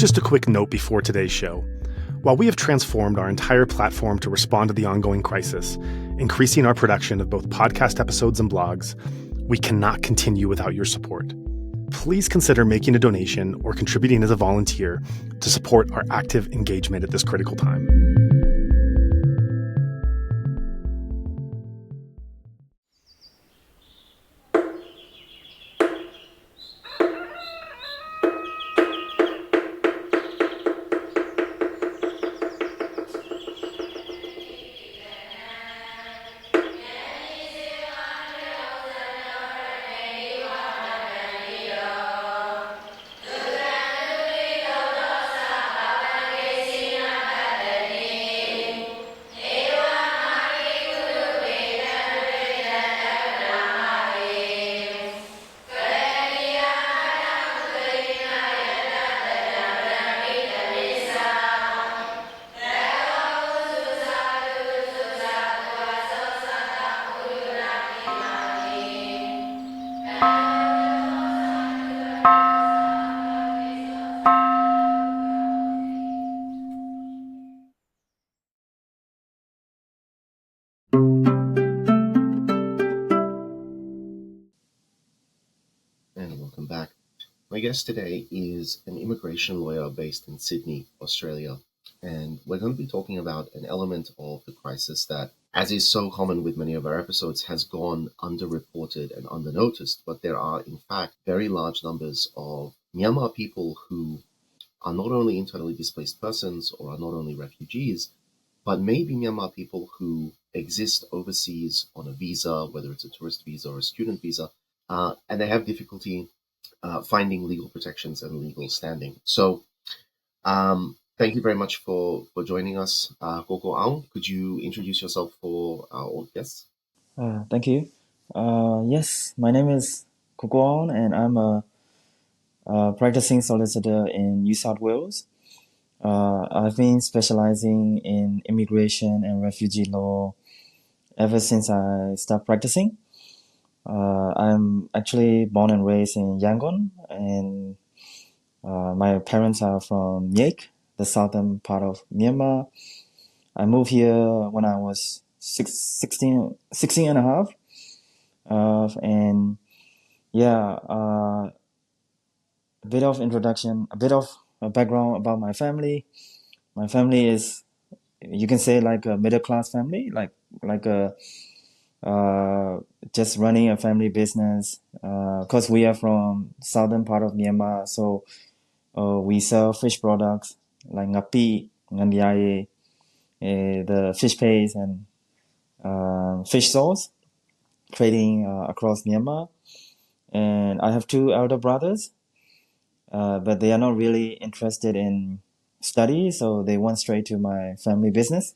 Just a quick note before today's show. While we have transformed our entire platform to respond to the ongoing crisis, increasing our production of both podcast episodes and blogs, we cannot continue without your support. Please consider making a donation or contributing as a volunteer to support our active engagement at this critical time. And welcome back. My guest today is an immigration lawyer based in Sydney, Australia. And we're going to be talking about an element of the crisis that, as is so common with many of our episodes, has gone underreported and undernoticed. But there are, in fact, very large numbers of Myanmar people who are not only internally displaced persons or are not only refugees, but maybe Myanmar people who exist overseas on a visa, whether it's a tourist visa or a student visa, and they have difficulty finding legal protections and legal standing. So thank you very much for joining us. Ko Aung, could you introduce yourself for our guests? Thank you. Yes, my name is Ko Aung, and I'm a practicing solicitor in New South Wales. I've been specializing in immigration and refugee law ever since I started practicing. I'm actually born and raised in Yangon, and my parents are from Nhek, the southern part of Myanmar. I moved here when I was 16 and a half. And yeah, a bit of introduction, a bit of a background about my family. My family is, you can say, like a middle class family, like a just running a family business. Cause we are from southern part of Myanmar, so we sell fish products like ngapi, the fish paste and fish sauce, trading across Myanmar. And I have two elder brothers, but they are not really interested in study, so they went straight to my family business.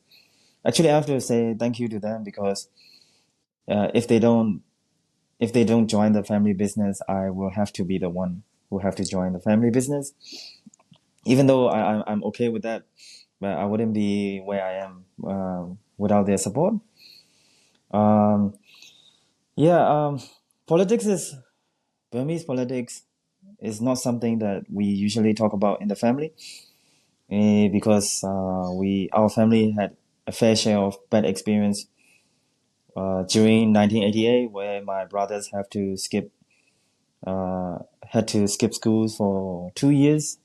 Actually, I have to say thank you to them because if they don't join the family business, I will have to be the one who have to join the family business. Even though I'm okay with that, but I wouldn't be where I am without their support. Burmese politics is not something that we usually talk about in the family, because our family had a fair share of bad experience during 1988, where my brothers had to skip schools for 2 years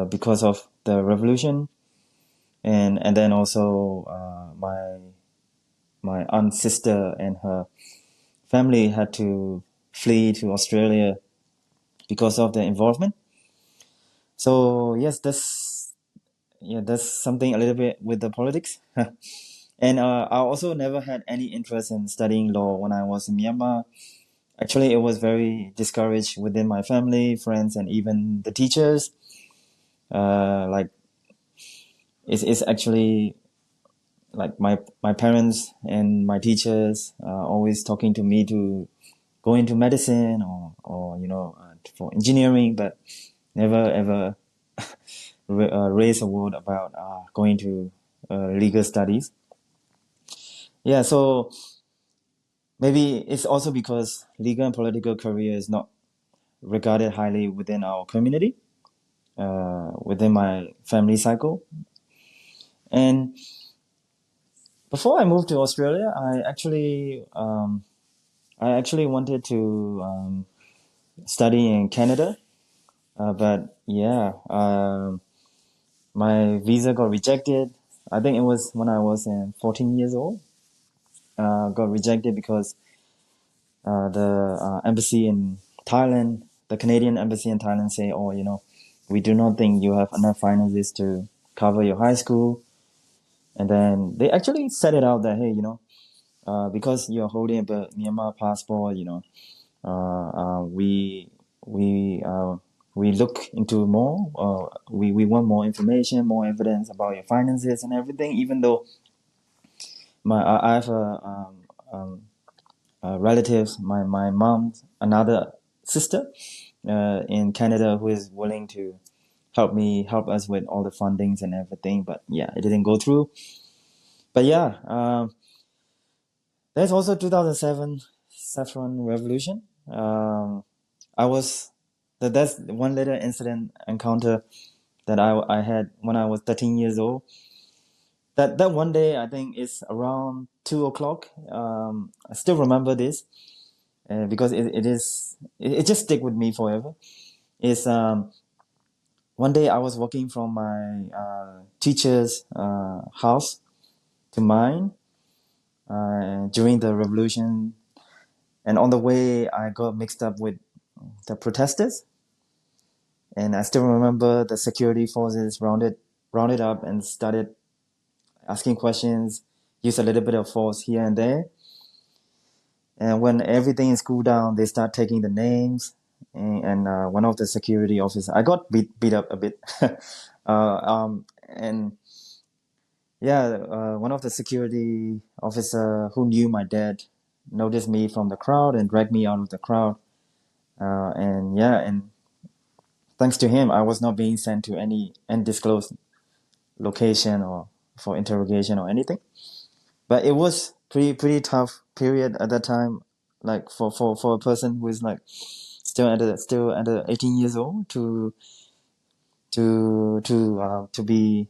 because of the revolution, and then also my aunt's sister and her family had to flee to Australia because of their involvement. So yes, that's something a little bit with the politics. And I also never had any interest in studying law when I was in Myanmar. Actually, it was very discouraged within my family, friends, and even the teachers. Like it's actually like my parents and my teachers always talking to me to go into medicine or for engineering, but never ever raise a word about going to legal studies. Yeah, so maybe it's also because legal and political career is not regarded highly within our community. within my family cycle. And before I moved to Australia, I actually wanted to study in Canada, but yeah, my visa got rejected. I think it was when I was 14 years old. Got rejected because the embassy in Thailand, the Canadian embassy in Thailand, say, "Oh, we do not think you have enough finances to cover your high school." And then they actually set it out that, hey, because you're holding a Myanmar passport, we we uh, we look into more. We want more information, more evidence about your finances and everything. Even though I have a relatives, my mom's another sister in Canada who is willing to help us with all the fundings and everything. But yeah, it didn't go through. But yeah, there's also 2007 Saffron Revolution. I was that's one little incident encounter that I had when I was 13 years old. That one day, I think it's around 2 o'clock. I still remember this because it just stick with me forever. Is one day I was walking from my teacher's house to mine during the revolution, and on the way I got mixed up with the protesters, and I still remember the security forces rounded up and started asking questions, use a little bit of force here and there. And when everything is cooled down, they start taking the names. And one of the security officers, I got beat up a bit. And yeah, one of the security officer who knew my dad noticed me from the crowd and dragged me out of the crowd. And yeah, and thanks to him, I was not being sent to any undisclosed location or for interrogation or anything. But it was pretty tough period at that time, like for a person who is like still under 18 years old to be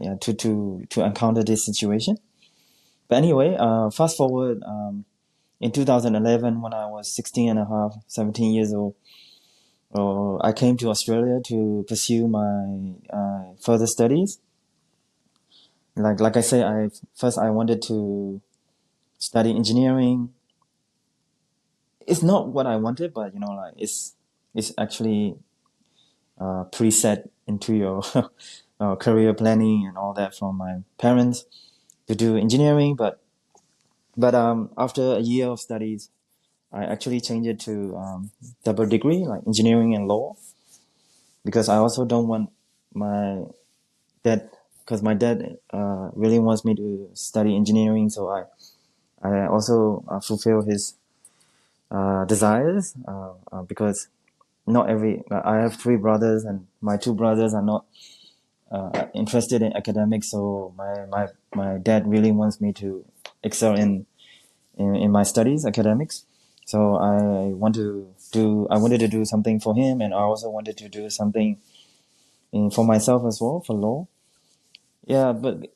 yeah to encounter this situation. But anyway, fast forward in 2011 when I was 16 and a half, 17 years old. I came to Australia to pursue my further studies. Like I say, I wanted to study engineering. It's not what I wanted, but like it's actually preset into your career planning and all that from my parents to do engineering. But after a year of studies, I actually changed it to double degree, like engineering and law, because I also don't want my dad, because my dad really wants me to study engineering, so I also fulfill his desires because not every I have three brothers and my two brothers are not interested in academics, so my dad really wants me to excel in my studies, academics. So I wanted to do something for him, and I also wanted to do something for myself as well, for law. Yeah, but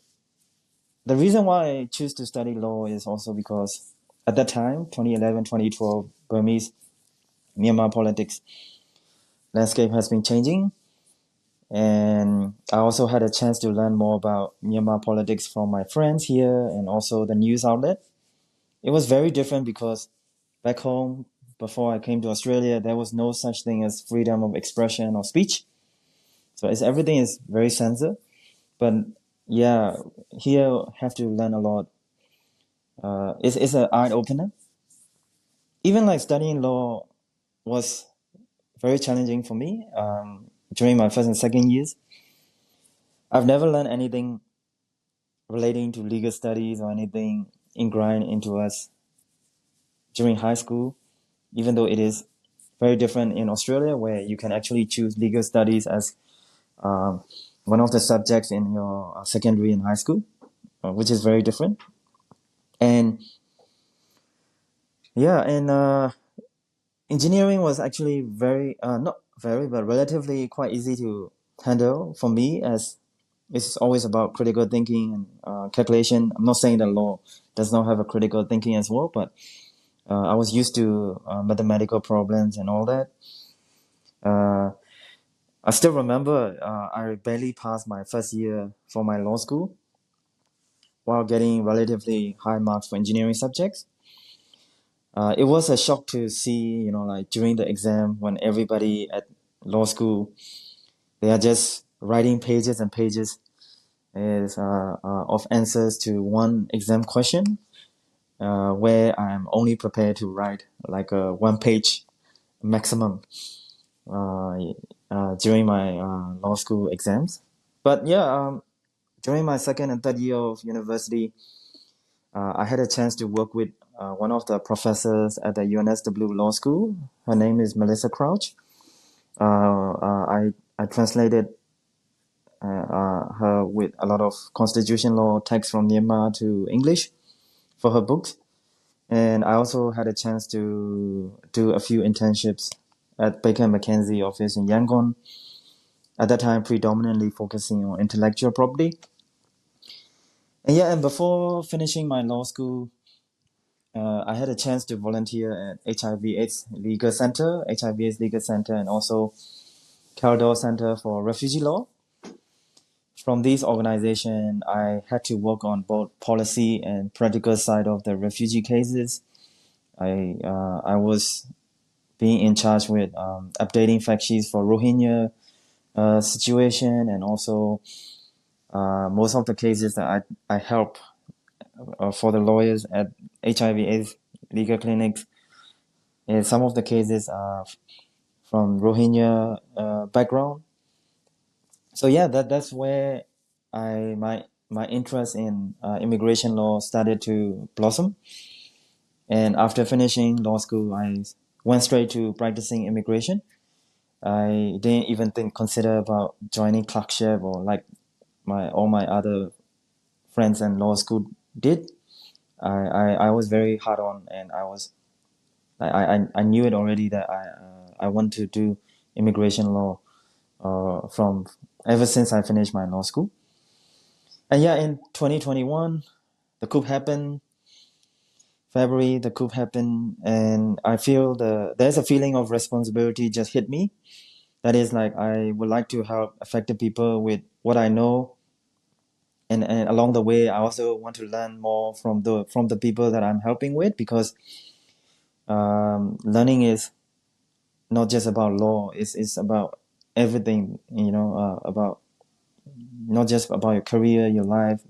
the reason why I choose to study law is also because at that time, 2011, 2012, Burmese Myanmar politics landscape has been changing. And I also had a chance to learn more about Myanmar politics from my friends here and also the news outlet. It was very different because back home, before I came to Australia, there was no such thing as freedom of expression or speech. So everything is very censored. But yeah, here have to learn a lot. It's an eye opener. Even like studying law was very challenging for me during my first and second years. I've never learned anything relating to legal studies or anything ingrained into us during high school, even though it is very different in Australia, where you can actually choose legal studies as um, one of the subjects in your secondary and high school, which is very different. And yeah, and engineering was actually very not but relatively quite easy to handle for me, as it's always about critical thinking and calculation. I'm not saying that law does not have a critical thinking as well, but I was used to mathematical problems and all that. I still remember I barely passed my first year for my law school while getting relatively high marks for engineering subjects. It was a shock to see, like during the exam when everybody at law school, they are just writing pages and pages of answers to one exam question, where I'm only prepared to write like a 1 page maximum during my law school exams. But yeah, during my second and third year of university, I had a chance to work with one of the professors at the UNSW Law School. Her name is Melissa Crouch. I translated her with a lot of constitution law texts from Myanmar to English for her books. And I also had a chance to do a few internships at Baker McKenzie office in Yangon, at that time predominantly focusing on intellectual property. And yeah, and before finishing my law school, I had a chance to volunteer at HIV/AIDS Legal Center, HIV/AIDS Legal Center, and also Caldor Center for Refugee Law. From these organizations, I had to work on both policy and practical side of the refugee cases. I was being in charge with updating fact sheets for Rohingya situation, and also most of the cases that I help for the lawyers at HIV/AIDS legal clinics. And some of the cases are from Rohingya background. So yeah, that's where my interest in immigration law started to blossom. And after finishing law school, I went straight to practicing immigration. I didn't even consider about joining clerkship or like all my other friends in law school did. I was very hard on, and I knew it already that I want to do immigration law from ever since I finished my law school. And yeah, in 2021, the coup happened. February, the coup happened, and I feel there's a feeling of responsibility just hit me. That is like I would like to help affected people with what I know, and along the way, I also want to learn more from the people that I'm helping with, because learning is not just about law. It's about everything, about not just about your career, your life,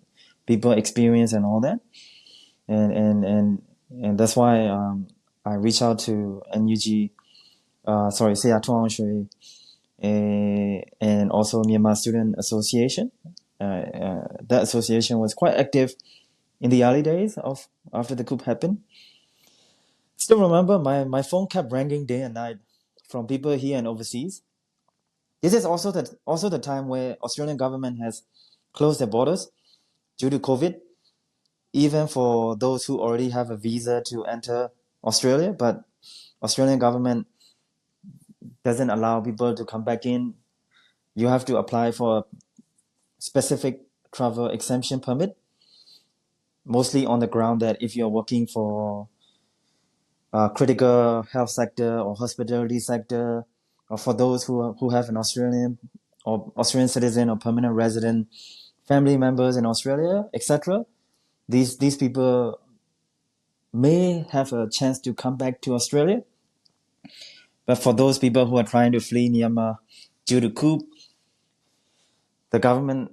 people experience, and all that. And that's why I reach out to NUG, Ko Aung, and also Myanmar Student Association. That association was quite active in the early days of after the coup happened. Still remember my phone kept ringing day and night from people here and overseas. This is also the time where Australian government has closed their borders due to COVID, even for those who already have a visa to enter Australia, but Australian government doesn't allow people to come back in. You have to apply for a specific travel exemption permit, mostly on the ground that if you're working for critical health sector or hospitality sector, or for those who have an Australian citizen or permanent resident, family members in Australia, etc. These people may have a chance to come back to Australia. But for those people who are trying to flee Myanmar due to coup, the government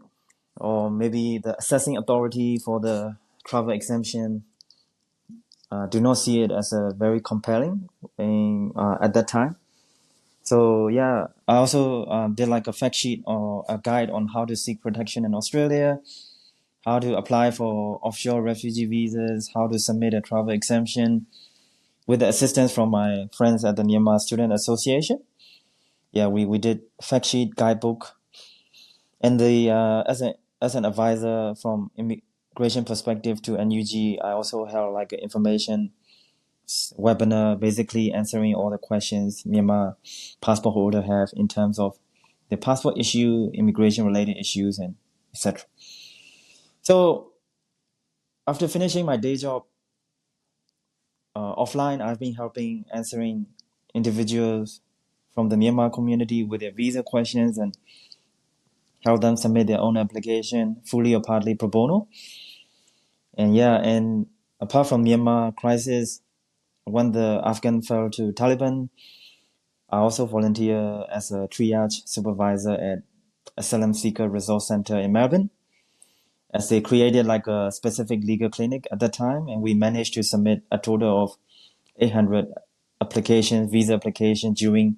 or maybe the assessing authority for the travel exemption do not see it as a very compelling thing at that time. So yeah, I also did like a fact sheet or a guide on how to seek protection in Australia, how to apply for offshore refugee visas, how to submit a travel exemption, with the assistance from my friends at the Myanmar Student Association. Yeah, we did fact sheet, guidebook, and the as an advisor from immigration perspective to NUG, I also held like an information webinar, basically answering all the questions Myanmar passport holder have in terms of the passport issue, immigration related issues, and etc. So after finishing my day job offline, I've been helping answering individuals from the Myanmar community with their visa questions and help them submit their own application, fully or partly pro bono. And apart from Myanmar crisis, when the Afghan fell to Taliban, I also volunteer as a triage supervisor at Asylum Seeker Resource Center in Melbourne, as they created like a specific legal clinic at that time, and we managed to submit a total of 800 visa applications during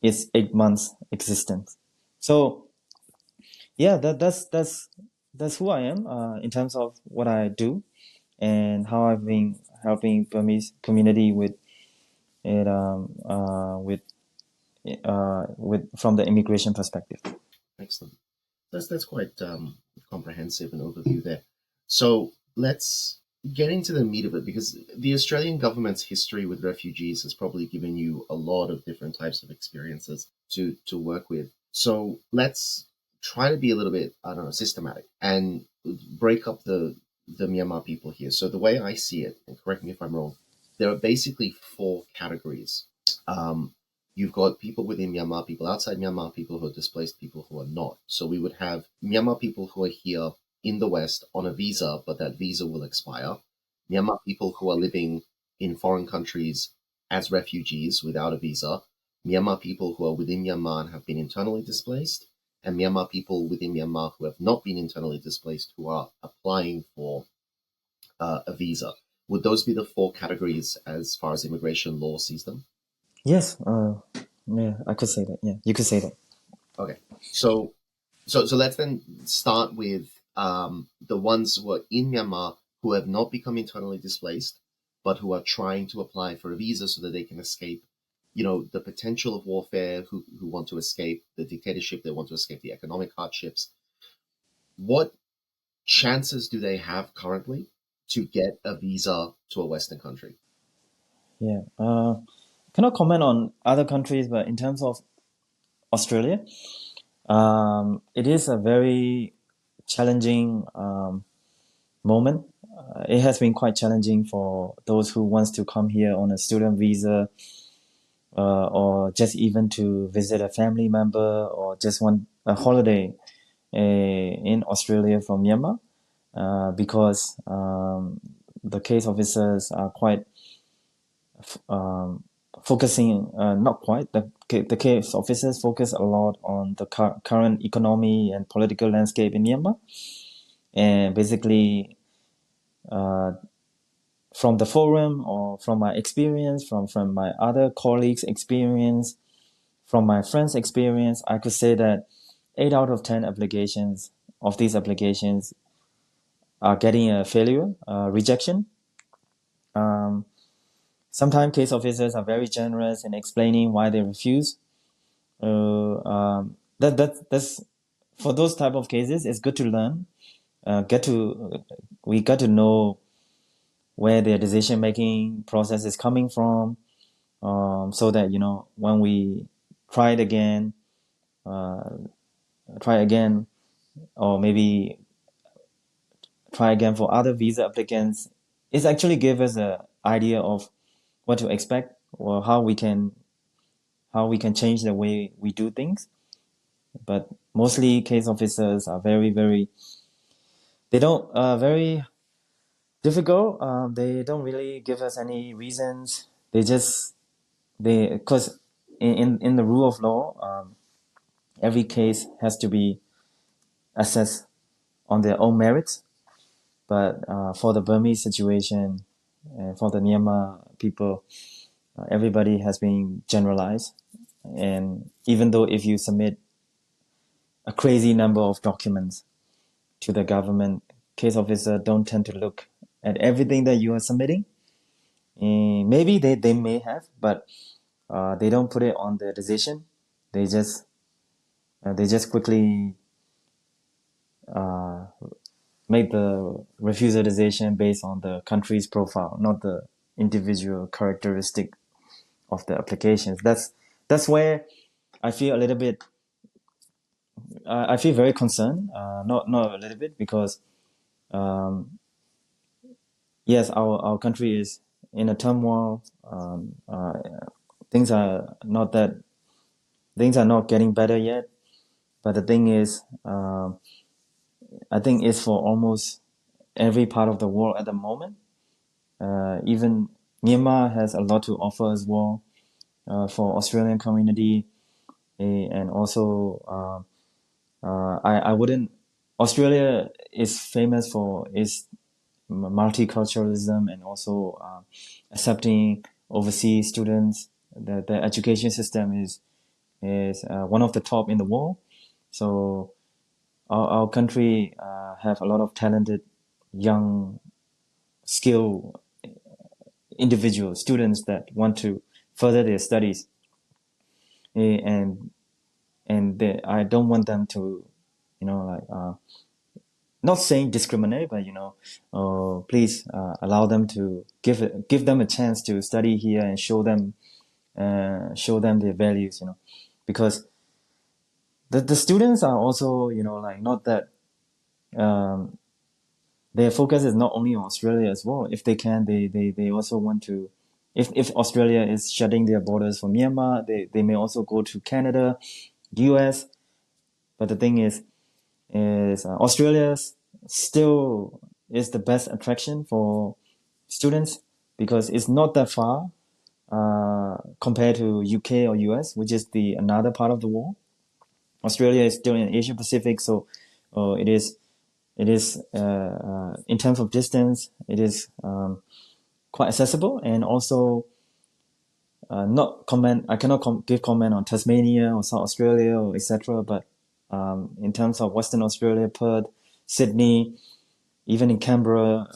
its 8 months existence. So yeah, that's who I am in terms of what I do and how I've been helping Burmese community with it with from the immigration perspective. Excellent. That's quite comprehensive an overview there. So let's get into the meat of it, because the Australian government's history with refugees has probably given you a lot of different types of experiences to work with. So let's try to be a little bit, I don't know, systematic and break up the Myanmar people here. So the way I see it, and correct me if I'm wrong, there are basically four categories. You've got people within Myanmar, people outside Myanmar, people who are displaced, people who are not. So we would have Myanmar people who are here in the West on a visa, but that visa will expire. Myanmar people who are living in foreign countries as refugees without a visa. Myanmar people who are within Myanmar and have been internally displaced. And Myanmar people within Myanmar who have not been internally displaced, who are applying for a visa. Would those be the four categories as far as immigration law sees them? Yes, yeah, I could say that. Yeah, you could say that. Okay, so let's then start with the ones who are in Myanmar who have not become internally displaced, but who are trying to apply for a visa so that they can escape, the potential of warfare, who want to escape the dictatorship, they want to escape the economic hardships. What chances do they have currently to get a visa to a Western country? Yeah, cannot comment on other countries, but in terms of Australia, it is a very challenging moment. It has been quite challenging for those who wants to come here on a student visa, or just even to visit a family member, or just want a holiday in Australia from Myanmar, because the case officers are quite focusing, not quite, the case officers focus a lot on the current economy and political landscape in Myanmar. And basically, from the forum or from my experience, from my other colleagues' experience, from my friends' experience, I could say that 8 out of 10 applications of these applications are getting a failure, rejection. Sometimes case officers are very generous in explaining why they refuse. That's for those type of cases. It's good to learn. We got to know where their decision making process is coming from, so that when we try it again, or maybe try again for other visa applicants, it actually gives us an idea of what to expect, or how we can change the way we do things. But mostly case officers are very, very, they don't very difficult. They don't really give us any reasons. Because in the rule of law, every case has to be assessed on their own merits. But for the Burmese situation and for the Myanmar people, everybody has been generalized. And even though if you submit a crazy number of documents to the government, case officer don't tend to look at everything that you are submitting. Maybe they may have, but they don't put it on the decision. They just quickly make the refusal decision based on the country's profile, not the individual characteristic of the applications. That's where I feel a little bit. I feel very concerned. Not a little bit, because yes, our country is in a turmoil. Things are not that things are not getting better yet. But the thing is, I think it's for almost every part of the world at the moment. Even Myanmar has a lot to offer as well, for Australian community, and also I wouldn't. Australia is famous for its multiculturalism, and also accepting overseas students. The education system is one of the top in the world. So our country have a lot of talented, young, skilled individuals, students that want to further their studies, and I don't want them to, not saying discriminate, but please allow them to give them a chance to study here, and show them their values, because the students are also, not that their focus is not only on Australia as well. If they can, they also want to. If Australia is shutting their borders for Myanmar, they may also go to Canada, US. But the thing is Australia still is the best attraction for students, because it's not that far compared to UK or US, which is the another part of the world. Australia is still in Asia Pacific, so it is in terms of distance, it is quite accessible, and also not comment. I cannot give comment on Tasmania or South Australia or etc. But in terms of Western Australia, Perth, Sydney, even in Canberra,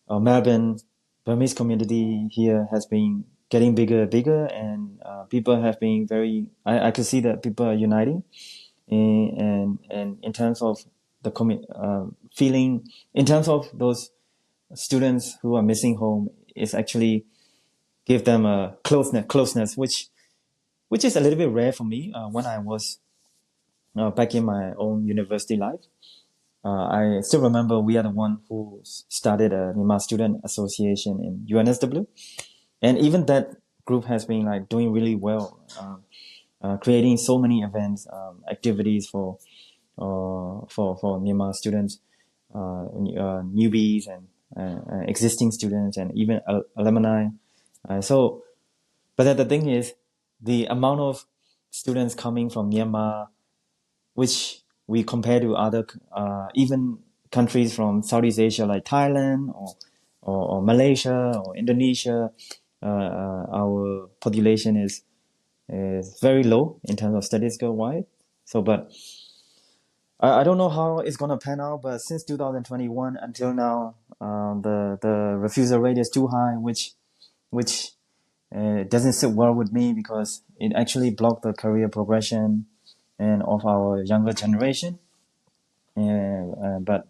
or Melbourne, Burmese community here has been getting bigger and bigger, and people have been very. I could see that people are uniting, and in terms of the feeling, in terms of those students who are missing home, is actually give them a closeness, which is a little bit rare for me when I was back in my own university life. I still remember we are the one who started a Myanmar Student Association in UNSW, and even that group has been like doing really well, creating so many events, activities for Myanmar students, newbies, and existing students, and even alumni. But the thing is, the amount of students coming from Myanmar, which we compare to other even countries from Southeast Asia like Thailand or Malaysia or Indonesia, our population is very low in terms of statistical wise. So, but I don't know how it's gonna pan out. But since 2021 until now, the refusal rate is too high, which doesn't sit well with me, because it actually blocked the career progression and of our younger generation. But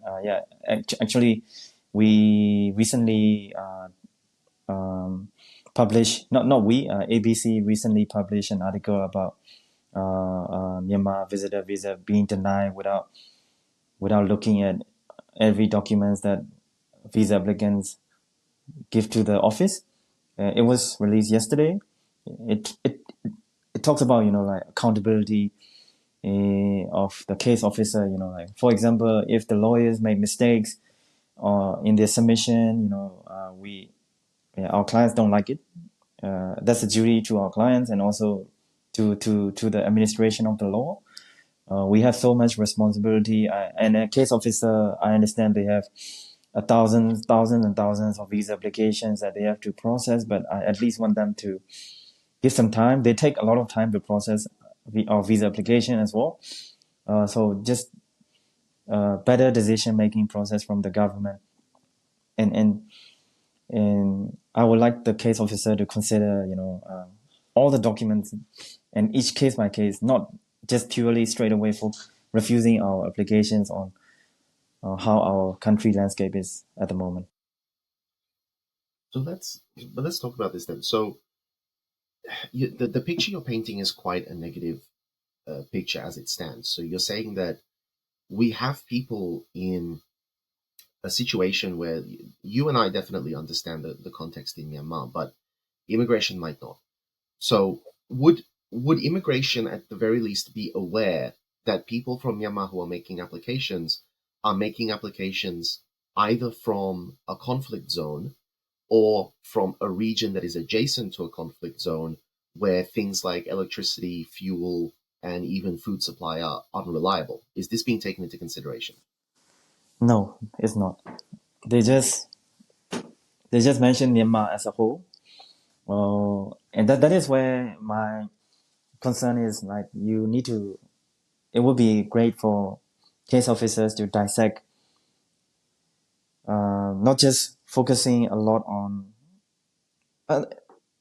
actually, we recently published, not we, ABC recently published an article about Myanmar visitor visa being denied without looking at every documents that visa applicants give to the office. It was released yesterday. It talks about like accountability of the case officer. Like, for example, if the lawyers make mistakes in their submission, our clients don't like it. That's a duty to our clients, and also to the administration of the law. We have so much responsibility. And a case officer, I understand they have thousands and thousands of visa applications that they have to process, but I at least want them to give some time. They take a lot of time to process our visa application as well. So just better decision making process from the government, and I would like the case officer to consider all the documents, and each case by case, not just purely straight away for refusing our applications on how our country landscape is at the moment. So let's talk about this then. So the picture you're painting is quite a negative picture as it stands. So you're saying that we have people in a situation where you and I definitely understand the context in Myanmar, but immigration might not. So would immigration at the very least be aware that people from Myanmar who are making applications either from a conflict zone or from a region that is adjacent to a conflict zone where things like electricity, fuel, and even food supply are unreliable? Is this being taken into consideration? No, it's not. They just mention Myanmar as a whole. And that is where my concern is. Like, you need to. It would be great for case officers to dissect, not just focusing a lot on. I'm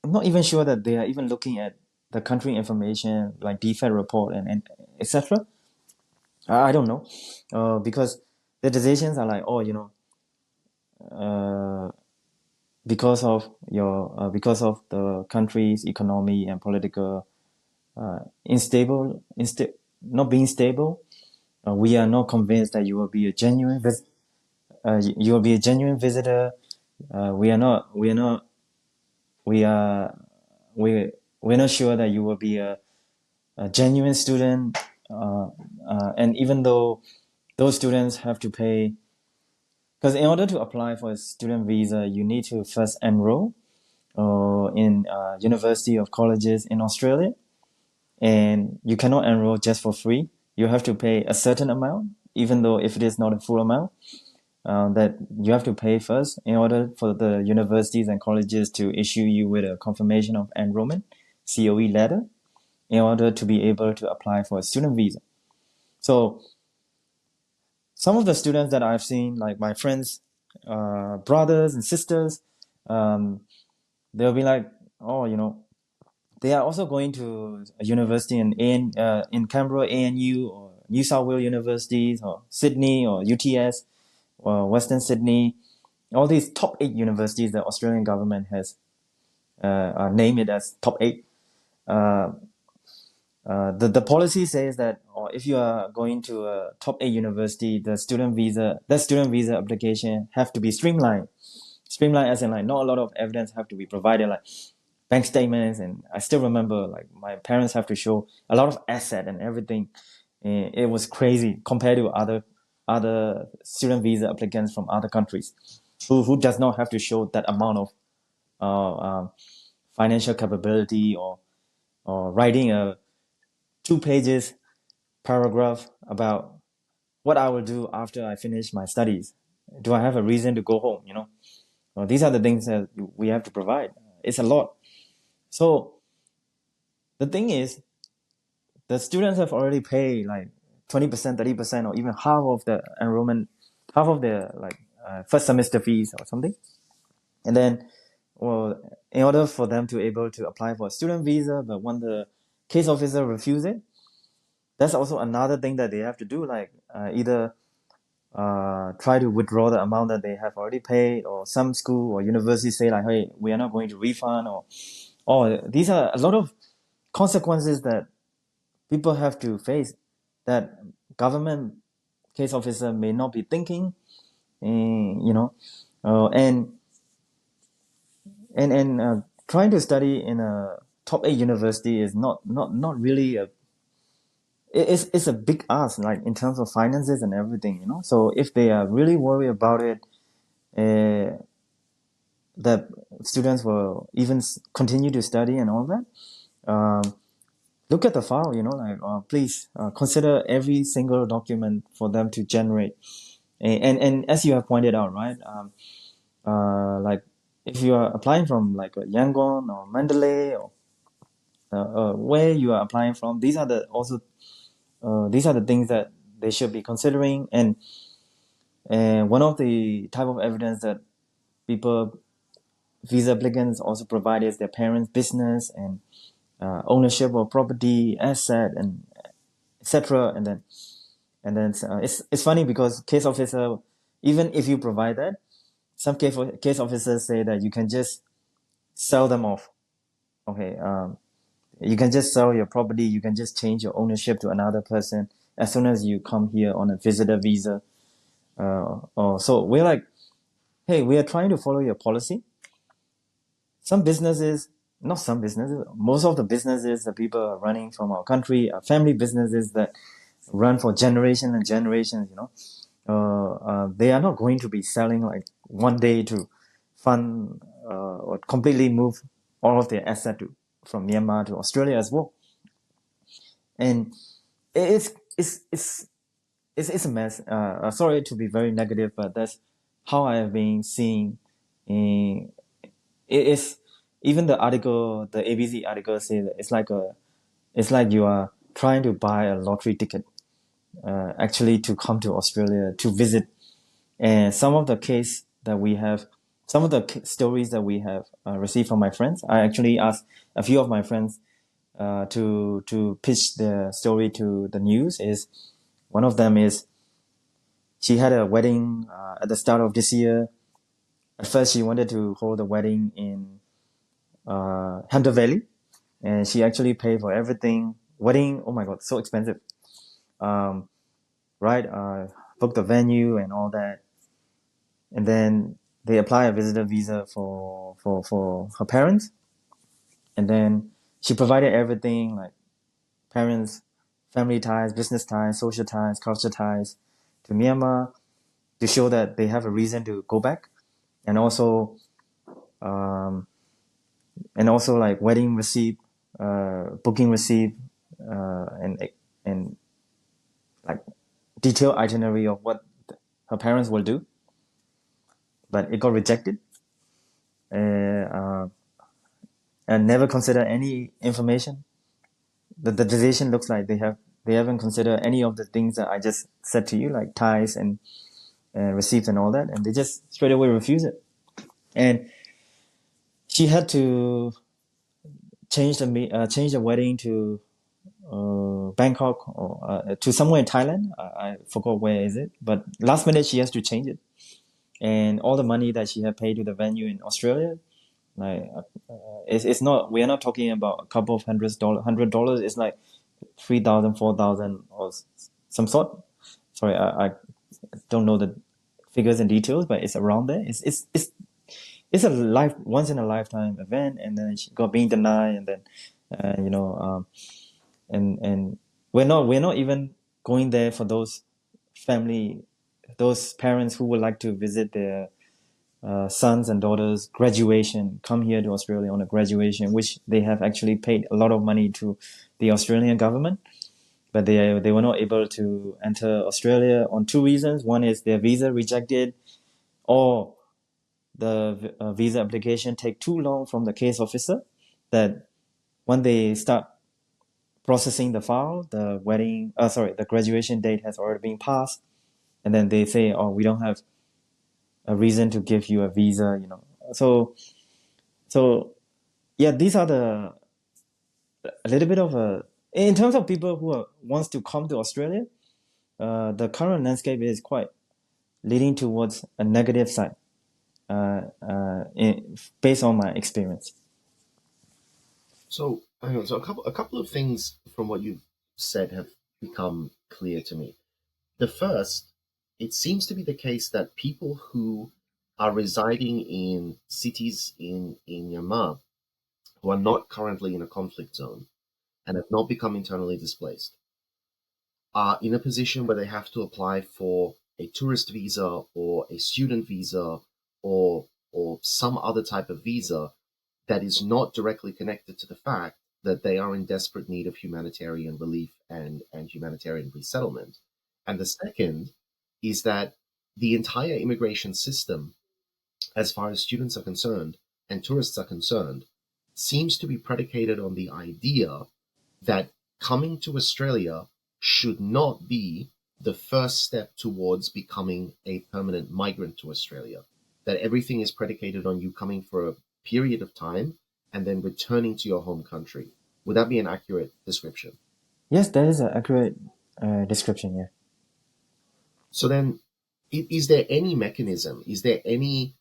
not even sure that they are even looking at the country information like defect report and etc. I don't know, because the decisions are like, oh, uh, because of the country's economy and political not being stable, we are not convinced that you will be a genuine you will be a genuine visitor. We are not we are we we're not sure that you will be a genuine student. And even though those students have to pay, because in order to apply for a student visa, you need to first enroll in university or colleges in Australia, and you cannot enroll just for free. You have to pay a certain amount, even though if it is not a full amount, that you have to pay first in order for the universities and colleges to issue you with a confirmation of enrollment, COE letter, in order to be able to apply for a student visa. So some of the students that I've seen, like my friends, brothers and sisters, they'll be like, oh, they are also going to a university in Canberra, ANU, or New South Wales universities, or Sydney, or UTS, or Western Sydney. All these top 8 universities the Australian government has named it as top 8. The policy says that, or if you are going to a top 8 university, the student visa application have to be streamlined. Streamlined as in, like, not a lot of evidence have to be provided, like bank statements. And I still remember, like, my parents have to show a lot of asset and everything. It was crazy compared to other student visa applicants from other countries who does not have to show that amount of financial capability, or writing a 2 pages paragraph about what I will do after I finish my studies. Do I have a reason to go home? Well, these are the things that we have to provide. It's a lot. So the thing is, the students have already paid like 20%, 30%, or even half of the enrollment, half of the, like, first semester fees or something. And then, well, in order for them to able to apply for a student visa, but when the case officer refuses it, that's also another thing that they have to do. Like, either try to withdraw the amount that they have already paid, or some school or university say, like, hey, we are not going to refund, or these are a lot of consequences that people have to face, that government case officer may not be thinking. you know and trying to study in a top 8 university is not really it's a big ask, like, in terms of finances and everything. So if they are really worried about it, that students will even continue to study and all that, look at the file. Like, please consider every single document for them to generate. And as you have pointed out, right, like, if you are applying from, like, Yangon or Mandalay, or where you are applying from, these are the things that they should be considering. And one of the type of evidence that people, visa applicants, also provide is their parents' business and ownership of property, asset, and etc. And then it's funny because case officer, even if you provide that, some case officers say that you can just sell them off. Okay, you can just sell your property. You can just change your ownership to another person as soon as you come here on a visitor visa. Or so we're like, hey, we are trying to follow your policy. Some businesses, not some businesses, most of the businesses that people are running from our country are family businesses that run for generations and generations. They are not going to be selling like one day to fund or completely move all of their asset from Myanmar to Australia as well. And it's it's it's it's a mess. Sorry to be very negative, but that's how I have been seeing. In, it is even the article, the ABC article says that it's like you are trying to buy a lottery ticket, actually to come to Australia to visit. And some of the case that we have, some of the stories that we have received from my friends, I actually asked a few of my friends to pitch the story to the news. Is one of them is she had a wedding at the start of this year. At first, she wanted to hold a wedding in Hunter Valley, and she actually paid for everything. Wedding, oh my god, so expensive. Right? Booked the venue and all that, and then they apply a visitor visa for her parents, and then she provided everything like parents, family ties, business ties, social ties, culture ties to Myanmar to show that they have a reason to go back, and also um, like wedding receipt, booking receipt, and like detailed itinerary of what her parents will do, but it got rejected. Uh, and never consider any information. The decision looks like they haven't considered any of the things that I just said to you, like ties and receipts and all that, and they just straight away refuse it. And she had to change the wedding to Bangkok or to somewhere in Thailand. I forgot where is it, but last minute she has to change it, and all the money that she had paid to the venue in Australia, like it's not, we are not talking about a couple of $100. It's like 3,000, 4,000, or some sort. Sorry, I don't know the figures and details, but it's around there. It's a once in a lifetime event, and then she got being denied, and then and we're not even going there for those parents who would like to visit their sons and daughters graduation, come here to Australia on a graduation, which they have actually paid a lot of money to the Australian government, but they were not able to enter Australia on two reasons. One is their visa rejected, or the visa application take too long from the case officer, that when they start processing the file, the graduation date has already been passed, and then they say, oh, we don't have a reason to give you a visa, so yeah, these are a little bit of in terms of people who wants to come to Australia, the current landscape is quite leading towards a negative side, based on my experience. So, hang on. So, a couple of things from what you've said have become clear to me. The first, it seems to be the case that people who are residing in cities in Myanmar who are not currently in a conflict zone and have not become internally displaced are in a position where they have to apply for a tourist visa or a student visa or some other type of visa that is not directly connected to the fact that they are in desperate need of humanitarian relief and humanitarian resettlement. And the second is that the entire immigration system, as far as students are concerned and tourists are concerned, seems to be predicated on the idea that coming to Australia should not be the first step towards becoming a permanent migrant to Australia. That everything is predicated on you coming for a period of time and then returning to your home country. Would that be an accurate description? Yes, that is an accurate description. Yeah. So then, is there any mechanism? Is there any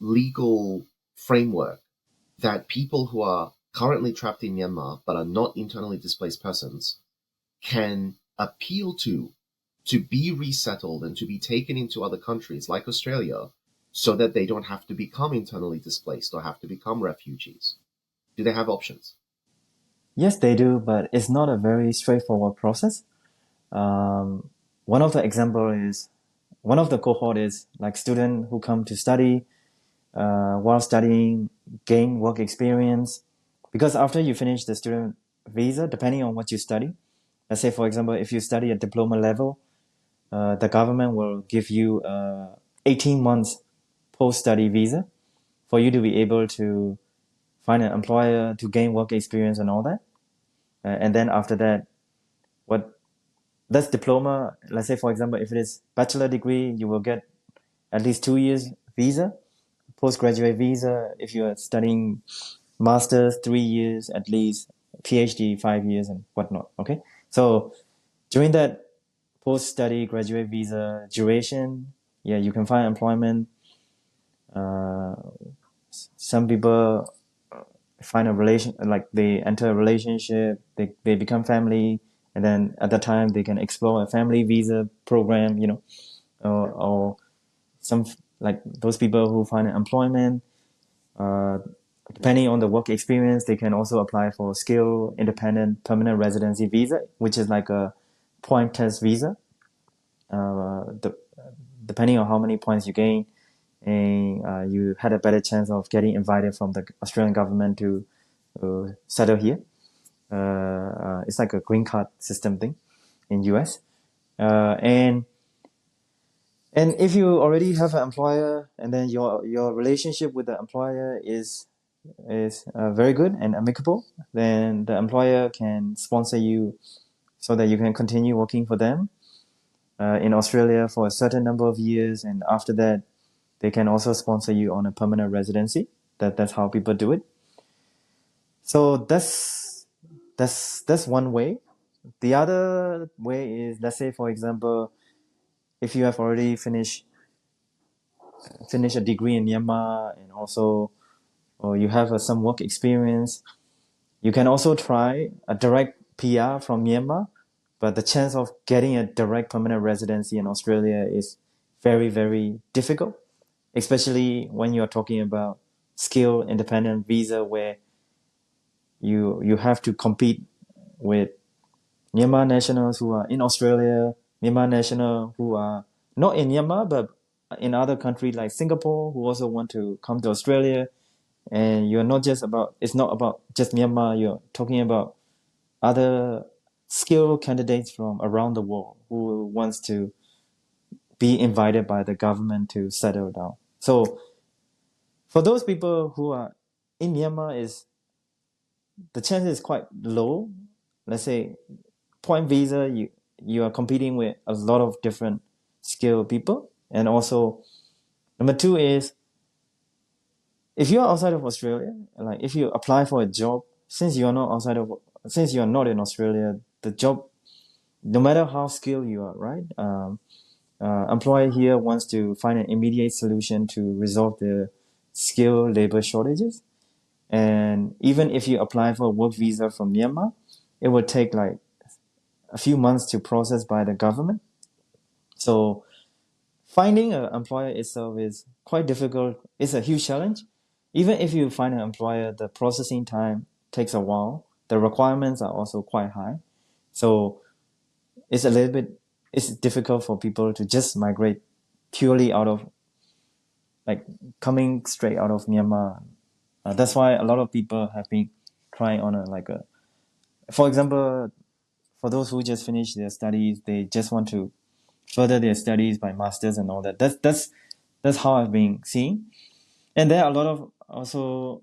legal framework that people who are currently trapped in Myanmar but are not internally displaced persons can appeal to be resettled and to be taken into other countries like Australia so that they don't have to become internally displaced or have to become refugees? Do they have options? Yes, they do, but it's not a very straightforward process. One of the cohort is like students who come to study, while studying, gain work experience. Because after you finish the student visa, depending on what you study, let's say, for example, if you study at diploma level, the government will give you 18 months post-study visa for you to be able to find an employer, to gain work experience and all that. And then after that, what that's diploma. Let's say, for example, if it is bachelor degree, you will get at least 2 years visa, postgraduate visa. If you are studying master's, 3 years at least, PhD 5 years and whatnot. Okay, so during that post-study graduate visa duration, yeah, you can find employment. Some people find a relation, like they enter a relationship, they become family, and then at that time they can explore a family visa program, or some, like those people who find employment, uh, depending on the work experience, they can also apply for skill independent permanent residency visa, which is like a point test visa. The, depending on how many points you gain, and you had a better chance of getting invited from the Australian government to settle here. It's like a green card system thing in US. And if you already have an employer, and then your relationship with the employer is very good and amicable, then the employer can sponsor you so that you can continue working for them in Australia for a certain number of years, and after that, they can also sponsor you on a permanent residency. That's how people do it. So that's one way. The other way is, let's say, for example, if you have already finished a degree in Myanmar, and also, or you have some work experience, you can also try a direct PR from Myanmar, but the chance of getting a direct permanent residency in Australia is very, very difficult, especially when you're talking about skill independent visa, where you have to compete with Myanmar nationals who are in Australia, Myanmar nationals who are not in Myanmar but in other countries like Singapore, who also want to come to Australia. And it's not about just Myanmar, you're talking about other skilled candidates from around the world who wants to be invited by the government to settle down. So for those people who are in Myanmar, the chance is quite low. Let's say point visa, you are competing with a lot of different skilled people. And also number two is, if you are outside of Australia, like if you apply for a job, since you are not in Australia, the job, no matter how skilled you are, right? Employer here wants to find an immediate solution to resolve the skilled labor shortages. And even if you apply for a work visa from Myanmar, it would take like a few months to process by the government. So finding an employer itself is quite difficult. It's a huge challenge. Even if you find an employer, the processing time takes a while. The requirements are also quite high. So it's difficult for people to just migrate purely out of, like, coming straight out of Myanmar. That's why a lot of people have been trying on for example, for those who just finished their studies, they just want to further their studies by masters and all that. That's how I've been seeing. And there are a lot of also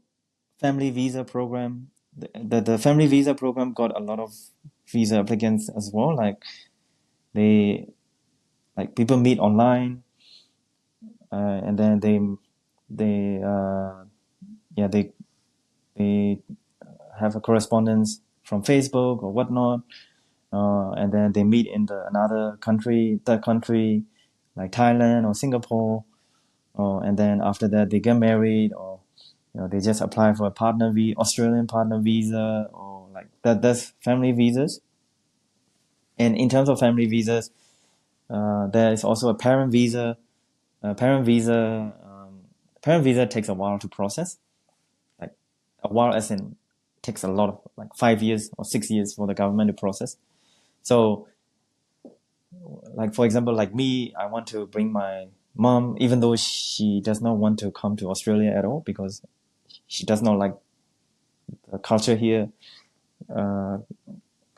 family visa program. The family visa program got a lot of visa applicants as well. They people meet online, and then they they have a correspondence from Facebook or whatnot, and then they meet in another country, third country, like Thailand or Singapore, and then after that they get married, or they just apply for a Australian partner visa, or like that. That's family visas. And in terms of family visas, there is also a parent visa. Parent visa, parent visa takes a while to process. Like a while, as in takes a lot of like 5 years or 6 years for the government to process. So, like for example, like me, I want to bring my mom, even though she does not want to come to Australia at all because she does not like the culture here.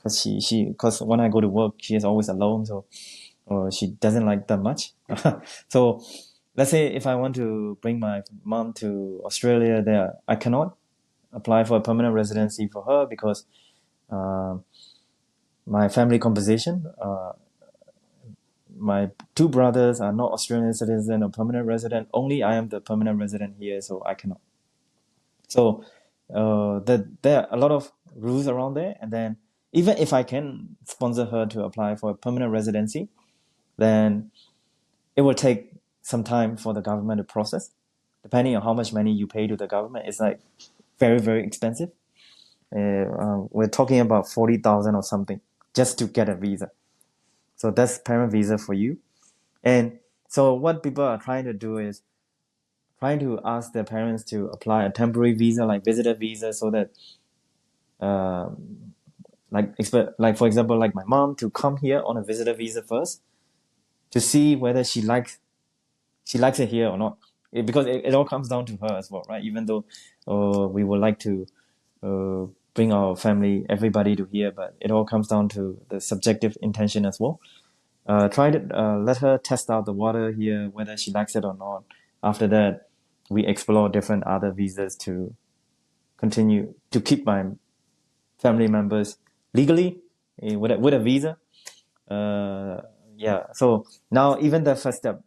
Because when I go to work, she is always alone, so or she doesn't like that much. So let's say if I want to bring my mom to Australia, there I cannot apply for a permanent residency for her because uh, my family composition, my two brothers are not Australian citizen or permanent resident. Only I am the permanent resident here, so I cannot. So there are a lot of rules around there, and then even if I can sponsor her to apply for a permanent residency, then it will take some time for the government to process. Depending on how much money you pay to the government, it's like very, very expensive. We're talking about 40,000 or something just to get a visa. So that's parent visa for you. And so what people are trying to do is trying to ask their parents to apply a temporary visa, like visitor visa, so that, like for example, like my mom to come here on a visitor visa first to see whether she likes it here or not. Because it all comes down to her as well, right? Even though we would like to bring our family, everybody to here, but it all comes down to the subjective intention as well. Try to let her test out the water here, whether she likes it or not. After that, we explore different other visas to continue to keep my family members legally with a visa. Yeah. So now even the first step,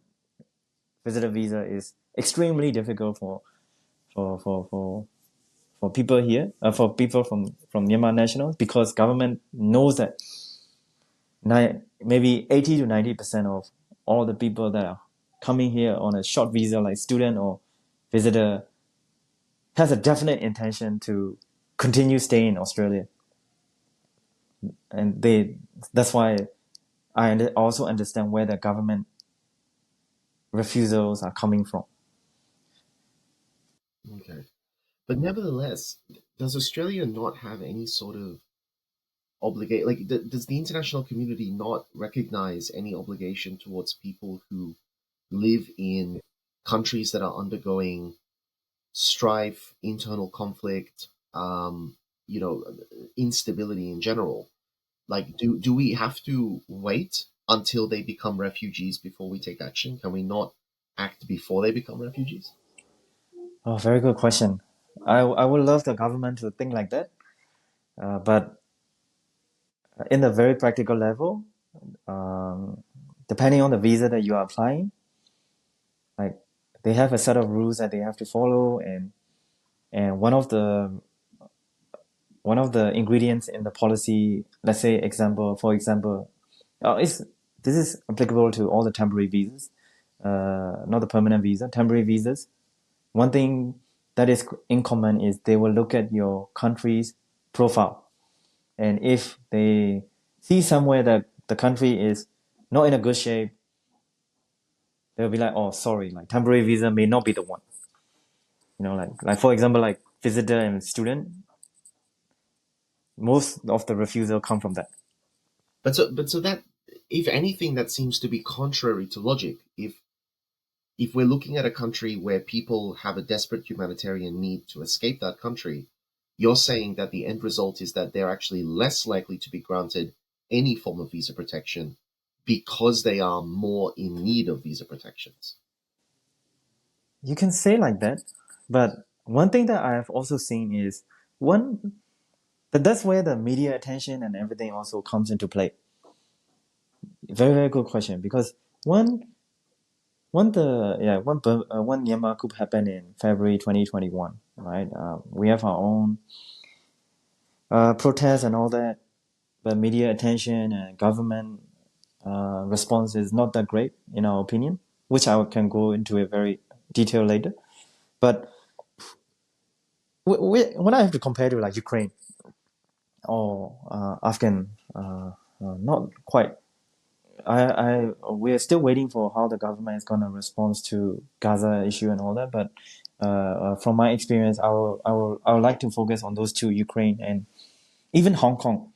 visitor visa, is extremely difficult for for for for people here, for people from Myanmar nationals, because government knows that maybe 80 to 90% of all the people that are coming here on a short visa, like student or visitor, has a definite intention to continue staying in Australia, and that's why I also understand where the government refusals are coming from. Okay. But nevertheless, does Australia not have any sort of obligate? Like, does the international community not recognize any obligation towards people who live in countries that are undergoing strife, internal conflict, you know, instability in general? Like, do we have to wait until they become refugees before we take action? Can we not act before they become refugees? Oh, very good question. I would love the government to think like that, but in a very practical level, um, depending on the visa that you are applying, like they have a set of rules that they have to follow, and one of the ingredients in the policy, let's say for example, is this is applicable to all the temporary visas, not the permanent visa, temporary visas. One thing that is in common is they will look at your country's profile, and if they see somewhere that the country is not in a good shape, they'll be like, oh, sorry, like temporary visa may not be the one. Like for example, like visitor and student, most of the refusal come from that. But so that, if anything, that seems to be contrary to logic. If we're looking at a country where people have a desperate humanitarian need to escape that country, you're saying that the end result is that they're actually less likely to be granted any form of visa protection because they are more in need of visa protections. You can say like that, but one thing that I have also seen is one that's where the media attention and everything also comes into play. Very, very good question, because one one Myanmar coup happened in February 2021, right? We have our own protests and all that, but media attention and government response is not that great in our opinion, which I can go into it very detail later. But when I have to compare to like Ukraine or Afghan, not quite. We're still waiting for how the government is gonna respond to Gaza issue and all that. But from my experience, I would like to focus on those two, Ukraine and even Hong Kong,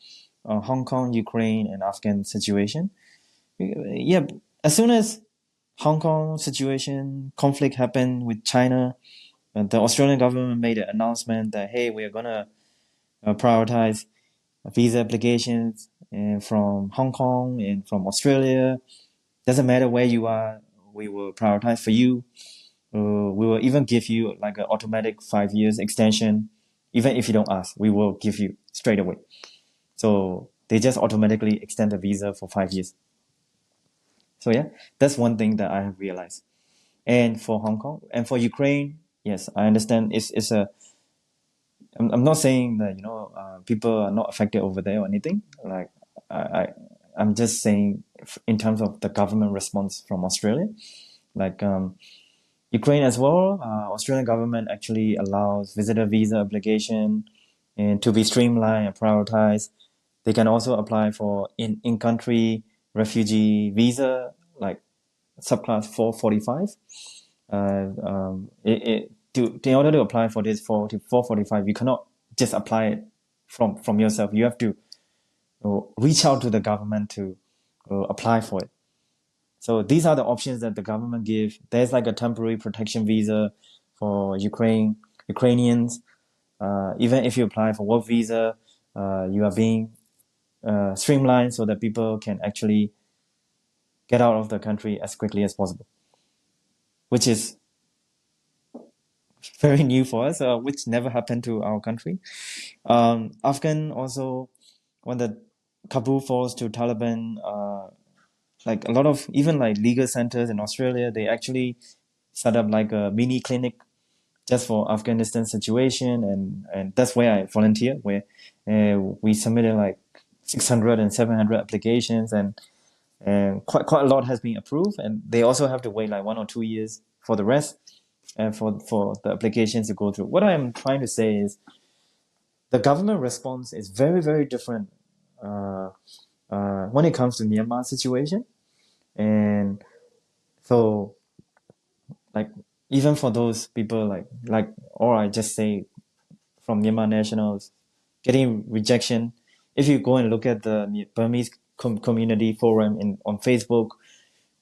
Ukraine, and Afghan situation. Yeah, as soon as Hong Kong situation conflict happened with China, the Australian government made an announcement that hey, we are gonna prioritize visa applications from Hong Kong and from Australia. Doesn't matter where you are, we will prioritize for you. We will even give you like an automatic 5 years extension, even if you don't ask. We will give you straight away. So they just automatically extend the visa for 5 years. So yeah, that's one thing that I have realized. And for Hong Kong and for Ukraine, yes, I understand. It's a. I'm not saying that people are not affected over there or anything. Like I'm just saying in terms of the government response from Australia, like Ukraine as well. Australian government actually allows visitor visa application and to be streamlined and prioritized. They can also apply for in-country refugee visa, like subclass 445. In order to apply for this 445, you cannot just apply it from yourself. You have to reach out to the government to apply for it. So these are the options that the government gives. There's like a temporary protection visa for Ukrainians. Even if you apply for work visa, you are being streamlined so that people can actually get out of the country as quickly as possible, which is very new for us, which never happened to our country. Afghan also, when the Kabul falls to Taliban, like a lot of even like legal centers in Australia, they actually set up like a mini clinic just for Afghanistan situation, and that's where I volunteer, where we submitted like 600 and 700 applications, and quite a lot has been approved, and they also have to wait like 1 or 2 years for the rest and for the applications to go through. What I'm trying to say is the government response is very, very different when it comes to Myanmar situation. And so like even for those people like or I just say from Myanmar nationals getting rejection, if you go and look at the Burmese community forum on Facebook,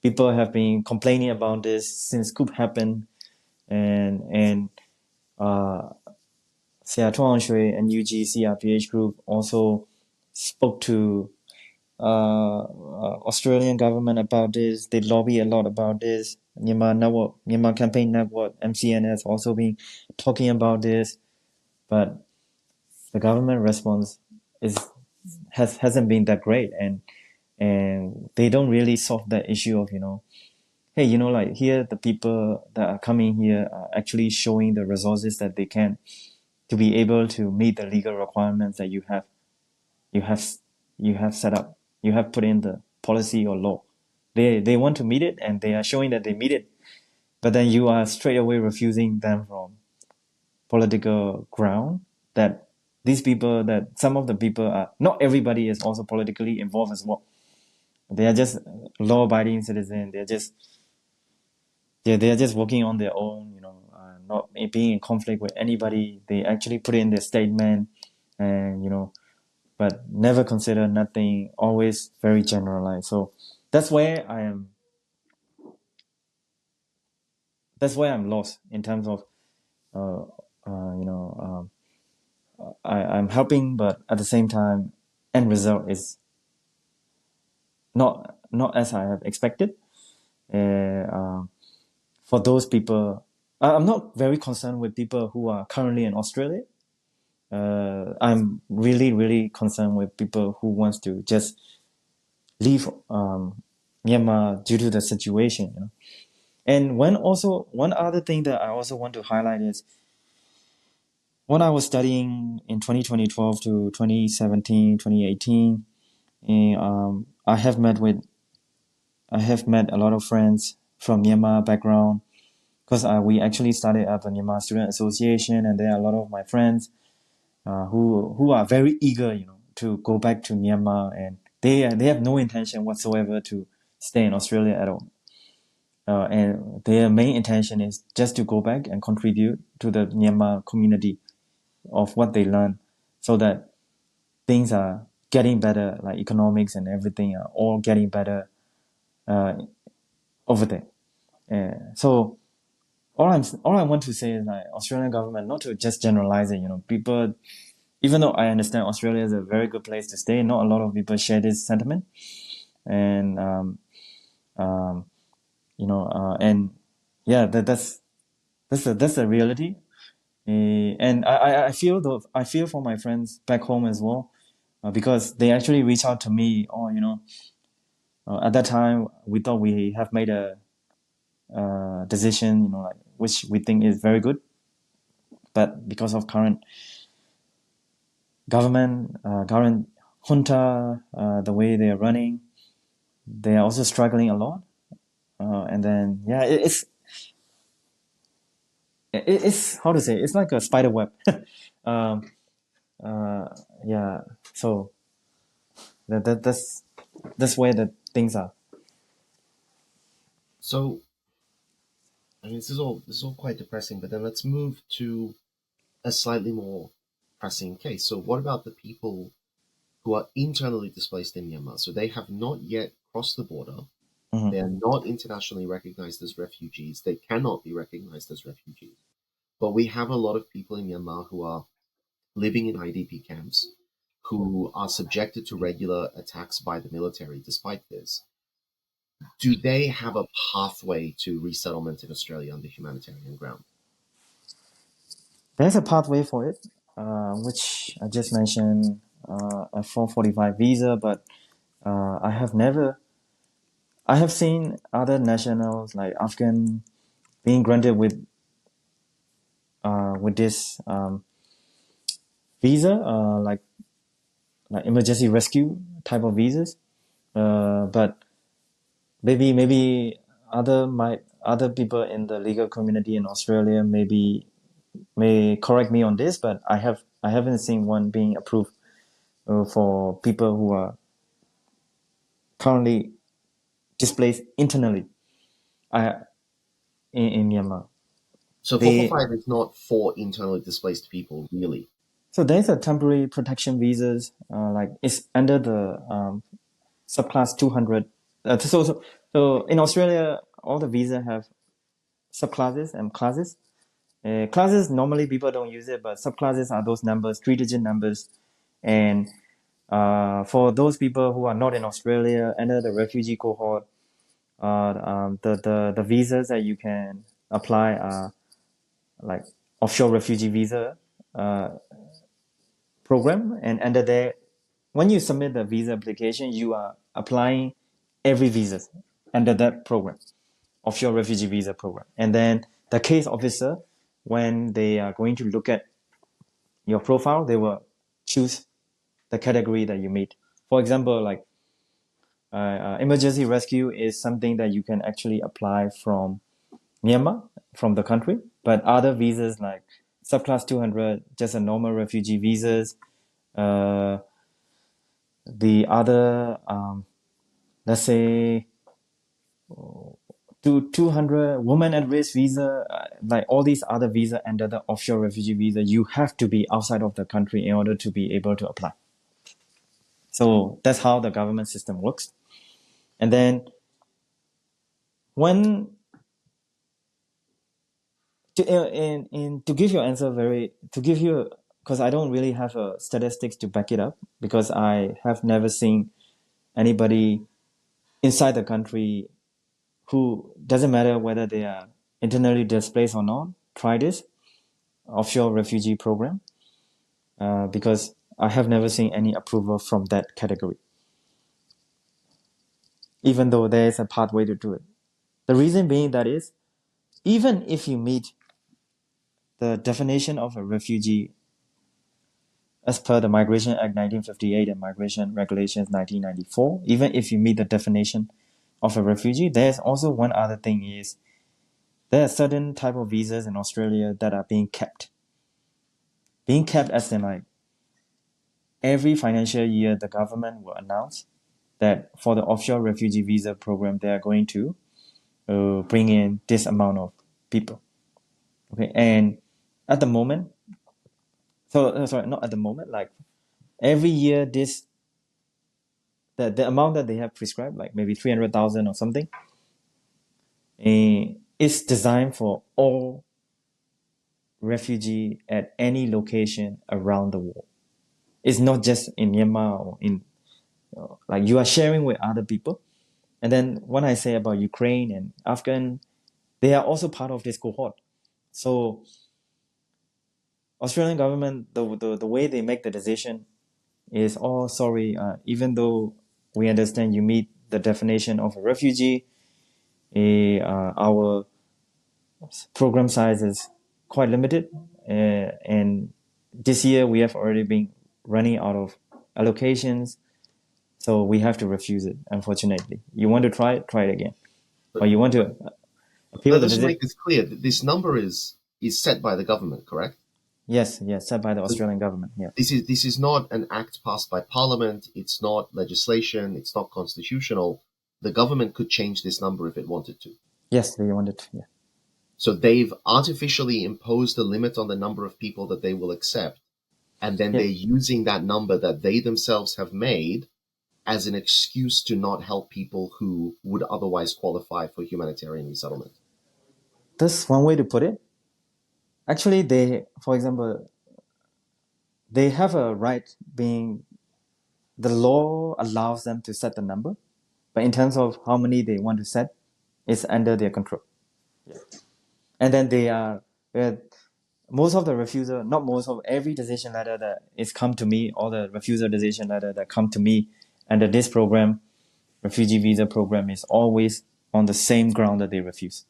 people have been complaining about this since coup happened, and Seattle and UG CRPH group also spoke to Australian government about this. They lobby a lot about this. Myanmar Campaign Network, MCN, has also been talking about this, but the government response hasn't been that great, and they don't really solve that issue of hey, like here the people that are coming here are actually showing the resources that they can to be able to meet the legal requirements that you have set up. You have put in the policy or law. They want to meet it, and they are showing that they meet it, but then you are straight away refusing them from political ground. That these people, that some of the people are not everybody is also politically involved as well. They are just law-abiding citizens. They are just working on their own. Not being in conflict with anybody. They actually put in their statement, and but never consider nothing, always very generalized. So that's where I'm lost in terms of I'm helping, but at the same time end result is not as I have expected. For those people, I'm not very concerned with people who are currently in Australia. I'm really, really concerned with people who wants to just leave Myanmar due to the situation. And one other thing that I also want to highlight is when I was studying in 2012 to 2017, 2018, and, I have met a lot of friends from Myanmar background, because we actually started up the Myanmar Student Association, and there are a lot of my friends who are very eager, to go back to Myanmar, and they have no intention whatsoever to stay in Australia at all. And their main intention is just to go back and contribute to the Myanmar community of what they learn, so that things are getting better, like economics and everything are all getting better over there. So all I want to say is, like, Australian government, not to just generalize it, people, even though I understand Australia is a very good place to stay, not a lot of people share this sentiment, and and yeah, that's the reality. And I feel for my friends back home as well, because they actually reach out to me. Or at that time we thought we have made a decision, like, which we think is very good, but because of current government, current junta, the way they are running, they are also struggling a lot. And then it's how to say, it's like a spider web. um, yeah, so that's where the things are. So, I mean, this is all quite depressing. But then let's move to a slightly more pressing case. So, what about the people who are internally displaced in Myanmar? So they have not yet crossed the border. Mhm. They are not internationally recognized as refugees. They cannot be recognized as refugees. But we have a lot of people in Myanmar who are living in IDP camps, who are subjected to regular attacks by the military despite this. Do they have a pathway to resettlement in Australia on the humanitarian ground? There's a pathway for it, which I just mentioned, a 445 visa, but I have seen other nationals like Afghan being granted with this visa, like emergency rescue type of visas. But maybe other people in the legal community in Australia may correct me on this, but I haven't seen one being approved for people who are currently displaced internally uh, in Myanmar. So They 445 is not for internally displaced people, really. So there's a temporary protection visas, like it's under the subclass 200. So in Australia, all the visa have subclasses and classes. Classes, normally people don't use it, but subclasses are those numbers, 3-digit numbers. And for those people who are not in Australia, under the refugee cohort, the visas that you can apply are like offshore refugee visa program. And under there, when you submit the visa application, you are applying every visa under that program, offshore refugee visa program. And then the case officer, when they are going to look at your profile, they will choose the category that you meet. For example, like emergency rescue is something that you can actually apply from Myanmar, from the country. But other visas like subclass 200, just a normal refugee visas. Uh, the other, let's say, to 200 women at risk visa, like all these other visa under the offshore refugee visa, you have to be outside of the country in order to be able to apply. So that's how the government system works. And then when to give your answer because I don't really have statistics to back it up, because I have never seen anybody inside the country who, doesn't matter whether they are internally displaced or not, try this offshore refugee program, because I have never seen any approval from that category, even though there is a pathway to do it. The reason being that is, even if you meet the definition of a refugee as per the Migration Act 1958 and Migration Regulations 1994, even if you meet the definition of a refugee, there's also one other thing is There are certain type of visas in Australia that are being kept. Being kept as in like every financial year, the government will announce that for the offshore refugee visa program, they are going to bring in this amount of people. Okay, and at the moment, sorry, not at the moment, like every year, the amount that they have prescribed, like maybe 300,000 or something, is designed for all refugee at any location around the world. It's not just in Myanmar or in like you are sharing with other people. And then when I say about Ukraine and Afghan, they are also part of this cohort. So Australian government, the way they make the decision is, oh, sorry, even though we understand you meet the definition of a refugee, our program size is quite limited. And this year we have already been running out of allocations. So we have to refuse it, unfortunately. You want to try it again. Or But, you want to but appeal the let's just decision. make this clear. This number is set by the government, correct? Yes, set by the So Australian government. Yeah. this is not an act passed by Parliament. It's not legislation. It's not constitutional. The government could change this number if it wanted to. Yes, they wanted to. Yeah. So they've artificially imposed a limit on the number of people that they will accept, and then Yeah. they're using that number that they themselves have made as an excuse to not help people who would otherwise qualify for humanitarian resettlement. That's one way to put it. Actually, for example, they have a right being, the law allows them to set the number, but in terms of how many they want to set, it's under their control. And then most of the refusal, not most of every decision letter that is come to me, or the refusal decision letter that come to me under this program, refugee visa program, is always on the same ground that they refuse.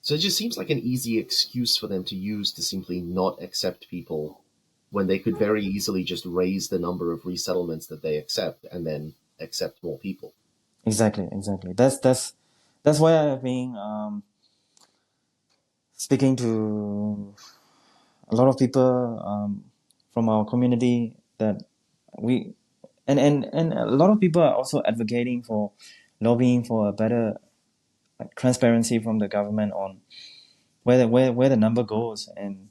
So it just seems like an easy excuse for them to use to simply not accept people when they could very easily just raise the number of resettlements that they accept and then accept more people. Exactly. That's why I have been speaking to a lot of people from our community, that we and a lot of people are also advocating for lobbying for a better like transparency from the government on where the number goes, and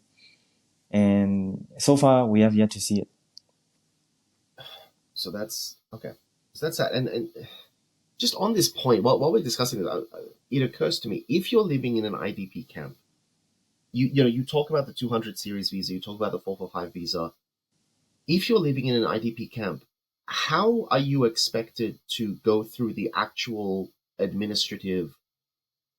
so far we have yet to see it. So that's okay. So that's that. And just on this point, while we're discussing it, it occurs to me, if you're living in an IDP camp, you talk about the 200 series visa, you talk about the 445 visa. If you're living in an IDP camp, how are you expected to go through the actual administrative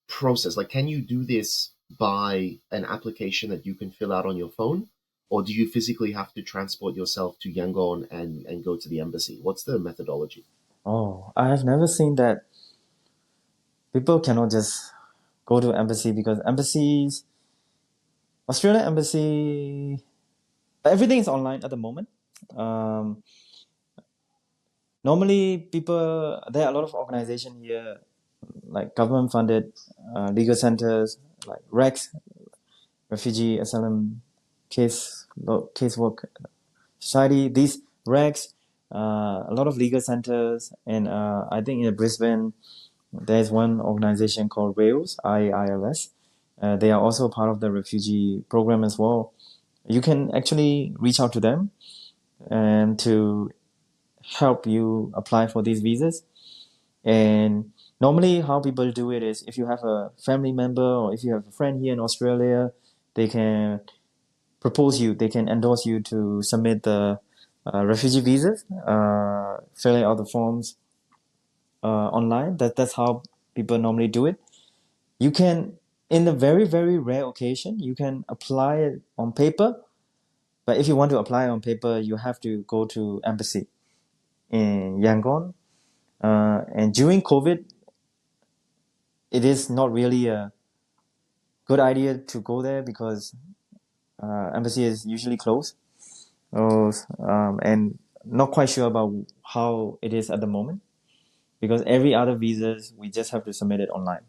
process? Like, can you do this by an application that you can fill out on your phone? Or do you physically have to transport yourself to Yangon and go to the embassy? What's the methodology? Oh, I have never seen that people cannot just go to embassy, because Australian embassy, everything is online at the moment. Um, Normally, there are a lot of organization here, like government funded legal centers, like REX, Refugee Asylum Casework Society. These REX, a lot of legal centers, and I think in Brisbane, there's one organization called Rails, IILS. They are also part of the refugee program as well. You can actually reach out to them and to help you apply for these visas. And normally, how people do it is, if you have a family member or if you have a friend here in Australia, they can they can endorse you to submit the refugee visas, filling out the forms online. That's how people normally do it. You can, in a very, very rare occasion, you can apply it on paper. But if you want to apply on paper, you have to go to embassy in Yangon. And during COVID, it is not really a good idea to go there, because embassy is usually closed. And not quite sure about how it is at the moment, because every other visas we just have to submit it online.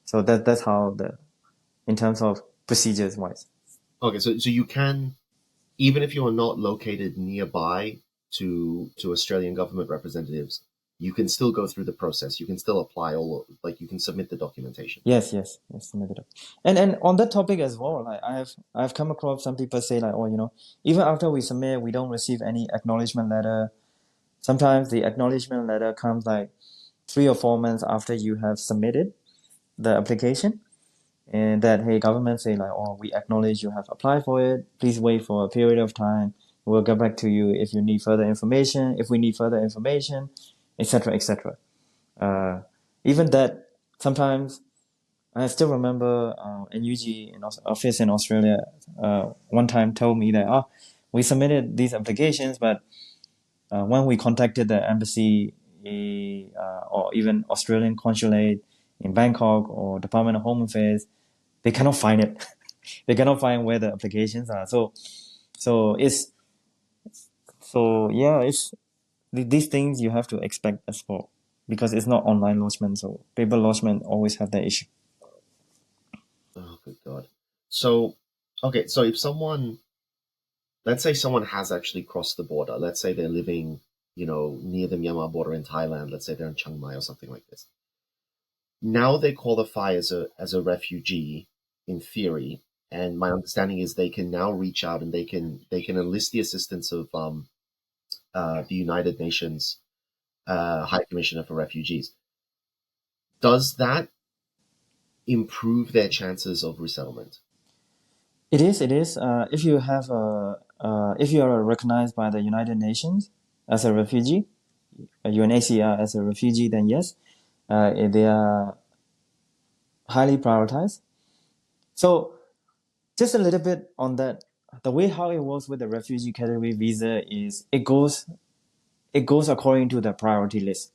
So that's how in terms of procedures wise. Okay, so you can, even if you are not located nearby to Australian government representatives, you can still go through the process. You can still apply you can submit the documentation. Yes, submit it. And on that topic as well, like I've come across some people say like, oh, even after we submit, we don't receive any acknowledgement letter. Sometimes the acknowledgement letter comes like 3 or 4 months after you have submitted the application, and that, hey, government say like, oh, we acknowledge you have applied for it. Please wait for a period of time. We'll get back to you if you need further information. If we need further information, etc., etc. Even that, sometimes I still remember NUG in office in Australia one time told me that we submitted these applications, but when we contacted the embassy or even Australian consulate in Bangkok or Department of Home Affairs, they cannot find it. They cannot find where the applications are. It's these things you have to expect as well, because it's not online lodgement. So paper lodgement always have that issue. Oh, good God. So, okay, so if let's say someone has actually crossed the border, let's say they're living, near the Myanmar border in Thailand, let's say they're in Chiang Mai or something like this. Now they qualify as a refugee in theory, and my understanding is they can now reach out and they can enlist the assistance of the United Nations High Commissioner for Refugees. Does that improve their chances of resettlement? It is. If you have if you are recognized by the United Nations as a refugee, UNHCR as a refugee, then yes, they are highly prioritized. So just a little bit on that. The way how it works with the refugee category visa is it goes according to the priority list.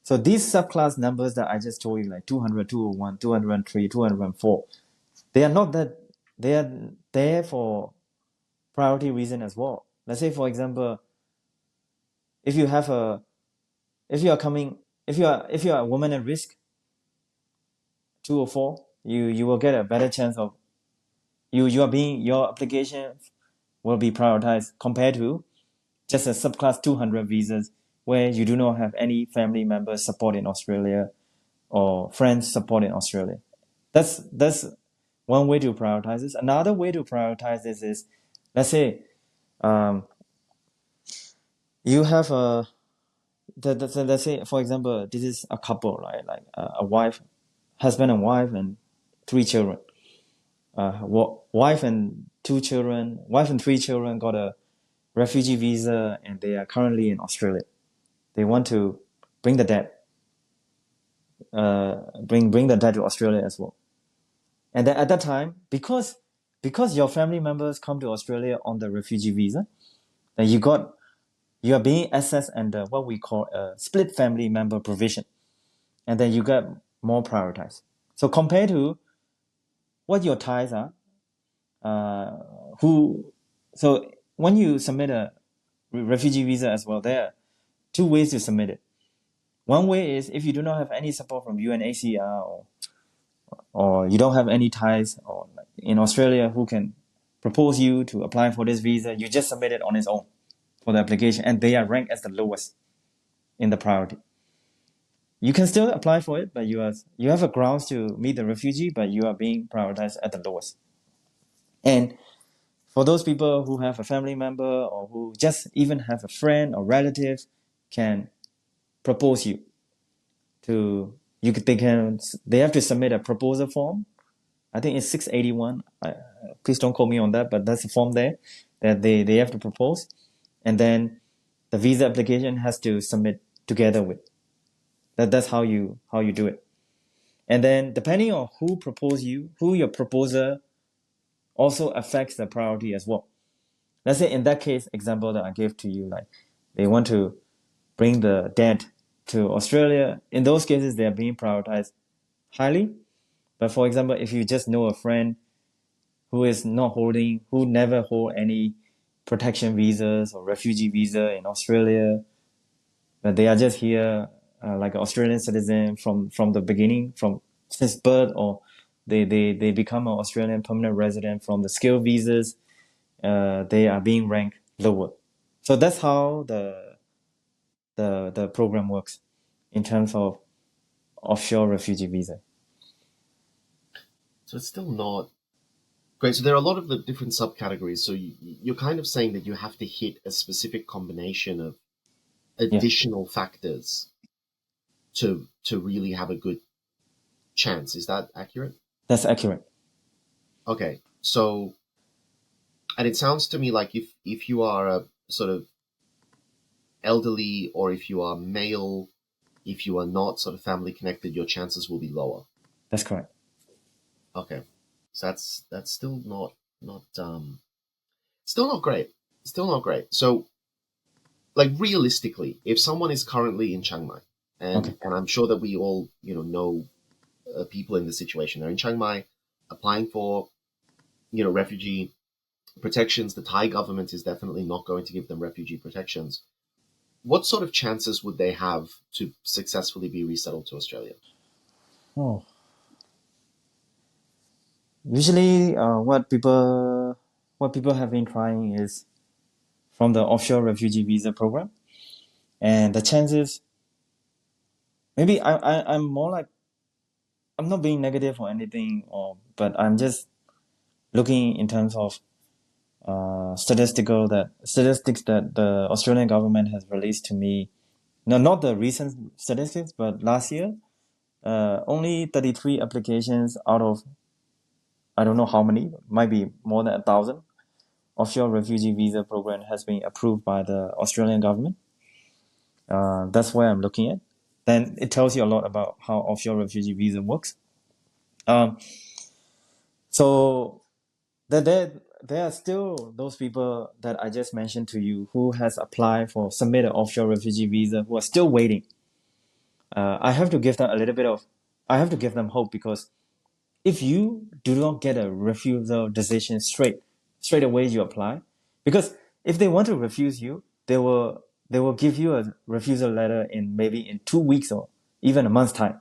So these subclass numbers that I just told you, like 200, 201, 203, 204, they are not that, they are there for priority reason as well. Let's say, for example, if you are a woman at risk, 204, you will get a better chance of your application will be prioritized compared to just a subclass 200 visas where you do not have any family members support in Australia or friends support in Australia. That's one way to prioritize this. Another way to prioritize this is, let's say, you have let's say, for example, this is a couple, right? Like husband and wife and 3 children. Wife and 3 children got a refugee visa and they are currently in Australia. They want to bring the dad, bring the dad to Australia as well. And then at that time, because your family members come to Australia on the refugee visa, then you are being assessed under what we call a split family member provision, and then you get more prioritized. So compared to what your ties are, so when you submit a refugee visa as well, there are 2 ways to submit it. One way is if you do not have any support from UNHCR or you don't have any ties or in Australia who can propose you to apply for this visa, you just submit it on its own for the application, and they are ranked as the lowest in the priority. You can still apply for it, but you have a grounds to meet the refugee, but you are being prioritized at the lowest. And for those people who have a family member or who just even have a friend or relative can propose you to, they have to submit a proposal form. I think it's 681. Please don't quote me on that, but that's a form there that they have to propose. And then the visa application has to submit together with. That's how you do it. And then depending on who your proposer also affects the priority as well. Let's say in that case, example that I gave to you, like they want to bring the dad to Australia. In those cases, they are being prioritized highly. But for example, if you just know a friend who never hold any protection visas or refugee visa in Australia, but they are just here like an Australian citizen from the beginning, from since birth, or they become an Australian permanent resident from the skill visas, they are being ranked lower. So that's how the program works in terms of offshore refugee visa. So it's still not great. So there are a lot of the different subcategories. So you're kind of saying that you have to hit a specific combination of additional factors to really have a good chance. Is that accurate? That's accurate. Okay. So, and it sounds to me like if you are a sort of elderly, or if you are male, if you are not sort of family connected, your chances will be lower. That's correct. Okay. So that's still still not great. Still not great. So, like, realistically, if someone is currently in Chiang Mai, and I'm sure that we all know people in this situation, they're in Chiang Mai applying for refugee protections. The Thai government is definitely not going to give them refugee protections. What sort of chances would they have to successfully be resettled to Australia? Oh. Usually, what people have been trying is from the offshore refugee visa program, and the chances. Maybe I'm more like, I'm not being negative or anything, but I'm just looking in terms of statistics that the Australian government has released to me. No, not the recent statistics, but last year, only 33 applications out of, I don't know how many, might be more than 1,000, offshore refugee visa program has been approved by the Australian government. That's where I'm looking at. Then it tells you a lot about how offshore refugee visa works. So there are still those people that I just mentioned to you who has applied for submitted offshore refugee visa who are still waiting. I have to give them I have to give them hope, because if you do not get a refusal decision straight away you apply, because if they want to refuse you, they will give you a refusal letter in maybe in 2 weeks or even a month's time.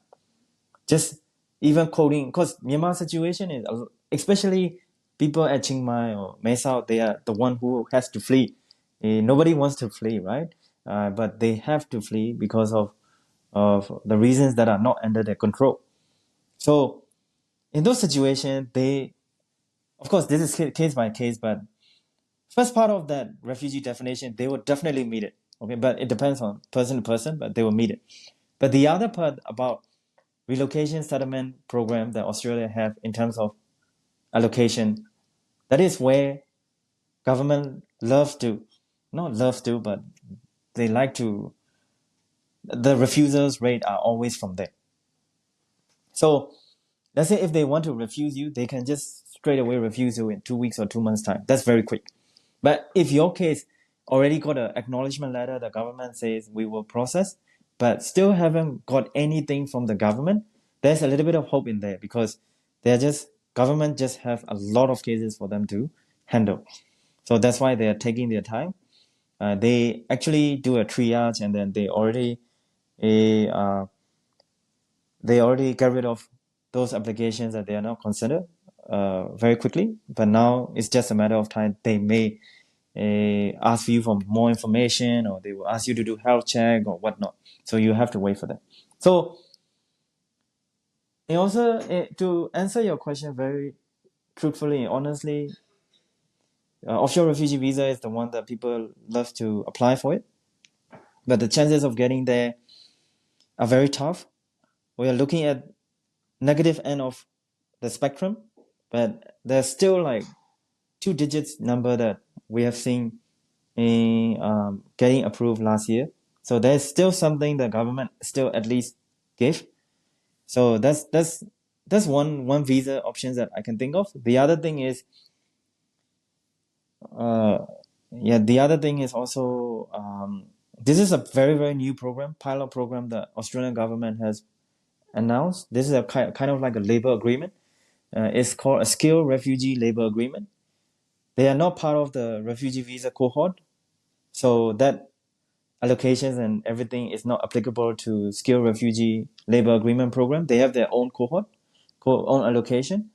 Just even quoting, because Myanmar situation is, especially people at Chiang Mai or Mae Sao, they are the one who has to flee. Nobody wants to flee, right? But they have to flee because of the reasons that are not under their control. So in those situations, of course, this is case by case, but first part of that refugee definition, they will definitely meet it. Okay, but it depends on person to person, but they will meet it. But the other part about relocation settlement program that Australia have in terms of allocation, that is where government not loves to, but they like to, the refusals rate are always from there. So let's say if they want to refuse you, they can just straight away refuse you in 2 weeks or 2 months time. That's very quick. But if your case already got an acknowledgement letter, the government says we will process, but still haven't got anything from the government, there's a little bit of hope in there, because government just have a lot of cases for them to handle. So that's why they are taking their time. They actually do a triage, and then uh, they already get rid of those applications that they are not considered very quickly. But now it's just a matter of time. They may ask you for more information, or they will ask you to do health check or whatnot. So you have to wait for that. So and also, to answer your question very truthfully and honestly, offshore refugee visa is the one that people love to apply for it. But the chances of getting there are very tough. We are looking at negative end of the spectrum, but there's still like 2 digits number that we have seen in getting approved last year. So there's still something the government still at least gave. So that's one visa options that I can think of. The other thing is, the other thing is also, this is a very very new program, pilot program that Australian government has announced. This is a kind of like a labor agreement. It's called a skilled refugee labor agreement. They are not part of the refugee visa cohort, so that allocations and everything is not applicable to skilled refugee labor agreement program. They have their own cohort, own allocation.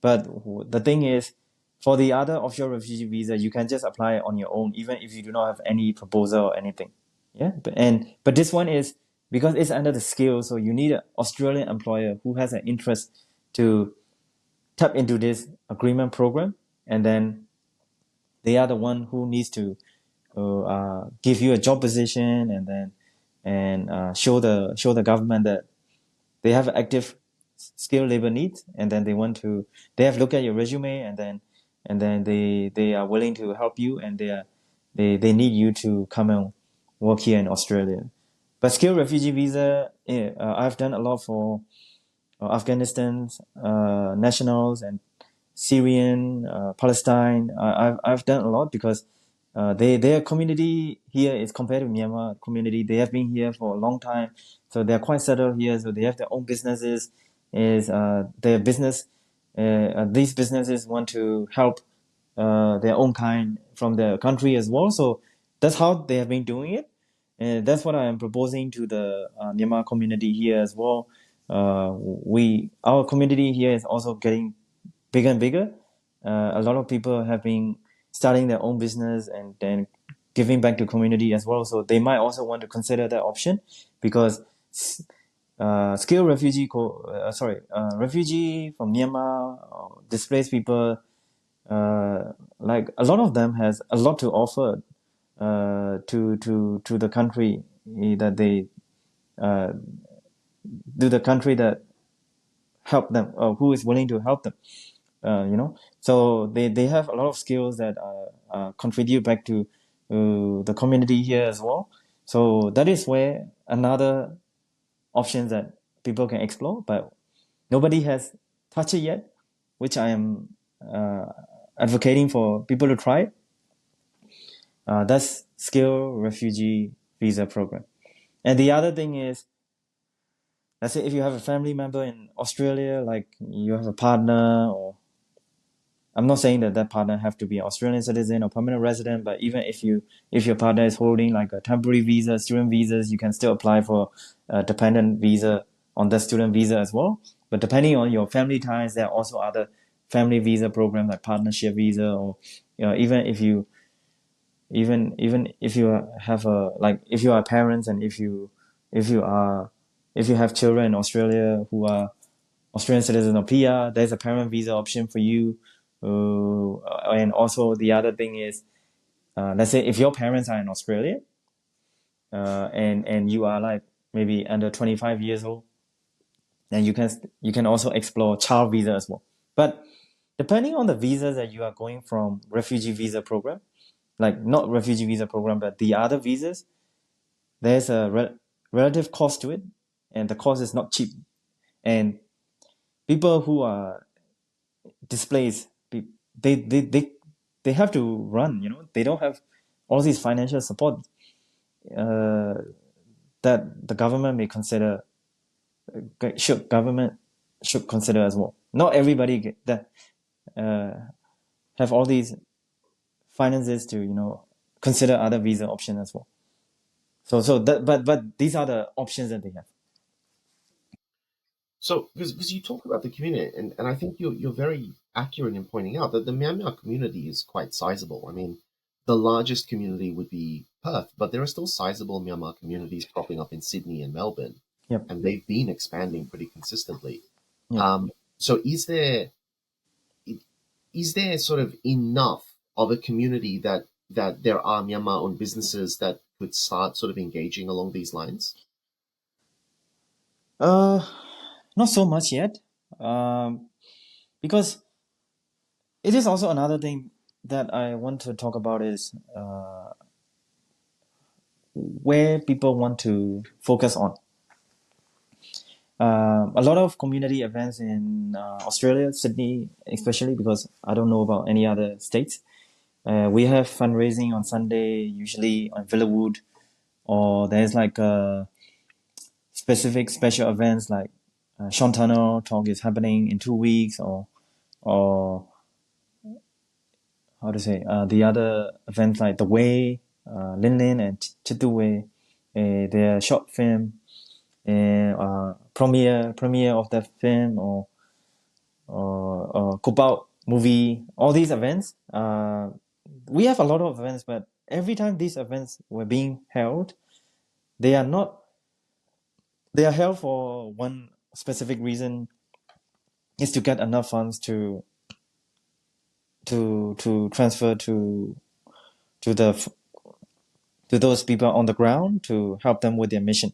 But the thing is, for the other offshore refugee visa, you can just apply on your own, even if you do not have any proposal or anything. Yeah, but this one is because it's under the skill, so you need an Australian employer who has an interest to tap into this agreement program, and then they are the one who needs to give you a job position, and then show the government that they have active skilled labor needs, and then they have looked at your resume, and then they are willing to help you, and they need you to come and work here in Australia. But skilled refugee visa, I've done a lot for Afghanistan nationals and Syrian, Palestine. I've done a lot because their community here is compared to Myanmar community. They have been here for a long time, so they're quite settled here. So they have their own businesses. Their business? These businesses want to help their own kind from their country as well. So that's how they have been doing it. And that's what I am proposing to the Myanmar community here as well. Our community here is also getting bigger and bigger. A lot of people have been starting their own business and then giving back to community as well. So they might also want to consider that option, because skilled refugee refugee from Myanmar, displaced people, like a lot of them has a lot to offer to the country that they do the country that help them, or who is willing to help them. So they have a lot of skills that contribute back to the community here as well. So that is where another options that people can explore, but nobody has touched it yet, which I am advocating for people to try. That's skilled refugee visa program. And the other thing is, let's say if you have a family member in Australia, like you have a partner, or I'm not saying that partner have to be an Australian citizen or permanent resident, but even if your partner is holding like a temporary visa, student visas, you can still apply for a dependent visa on that student visa as well. But depending on your family ties, there are also other family visa programs like partnership visa, or even if you have if you are parents, and if you have children in Australia who are Australian citizen or PR, there's a parent visa option for you. And also the other thing is, let's say if your parents are in Australia, and you are like maybe under 25 years old, then you can also explore child visa as well. But depending on the visas that you are going from, refugee visa program, like not refugee visa program, but the other visas, there's a relative cost to it, and the cost is not cheap. And people who are displaced, they have to run. They don't have all these financial support that the government may consider. Government should consider as well. Not everybody that have all these finances to consider other visa options as well. But these are the options that they have. So, because you talk about the community, and I think you're very accurate in pointing out that the Myanmar community is quite sizable. I mean, the largest community would be Perth, but there are still sizable Myanmar communities popping up in Sydney and Melbourne, Yep. and they've been expanding pretty consistently. Yep. So, is there sort of enough of a community that there are Myanmar-owned businesses that could start sort of engaging along these lines? Not so much yet, because it is also another thing that I want to talk about is where people want to focus on. A lot of community events in Australia, Sydney especially, because I don't know about any other states. We have fundraising on Sunday, usually on Villawood, or there's like specific special events like Sean Tunnel talk is happening in 2 weeks, or how to say, the other events like The Way, Lin Lin and Chitue, their short film, premiere of the film, or Ko Aung movie, all these events. We have a lot of events, but every time these events were being held, they are not. They are held for one specific reason: is to get enough funds to transfer to the to those people on the ground to help them with their mission.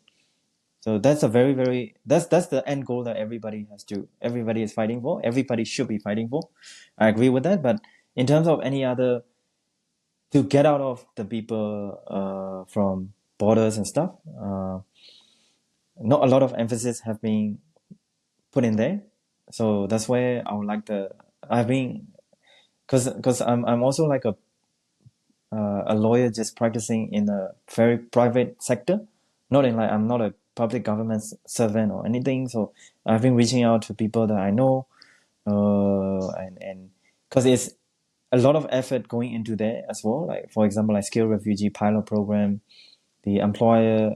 So that's a very that's the end goal that everybody is fighting for. Everybody should be fighting for. I agree with that. But in terms of any other, to get out of the people from borders and stuff, not a lot of emphasis have been put in there. So that's where I would like the I've been because I'm also like a lawyer just practicing in a very private sector, not in like I'm not a public government servant or anything. So I've been reaching out to people that I know, and because it's a lot of effort going into there as well. Like for example, like skilled refugee pilot program, the employer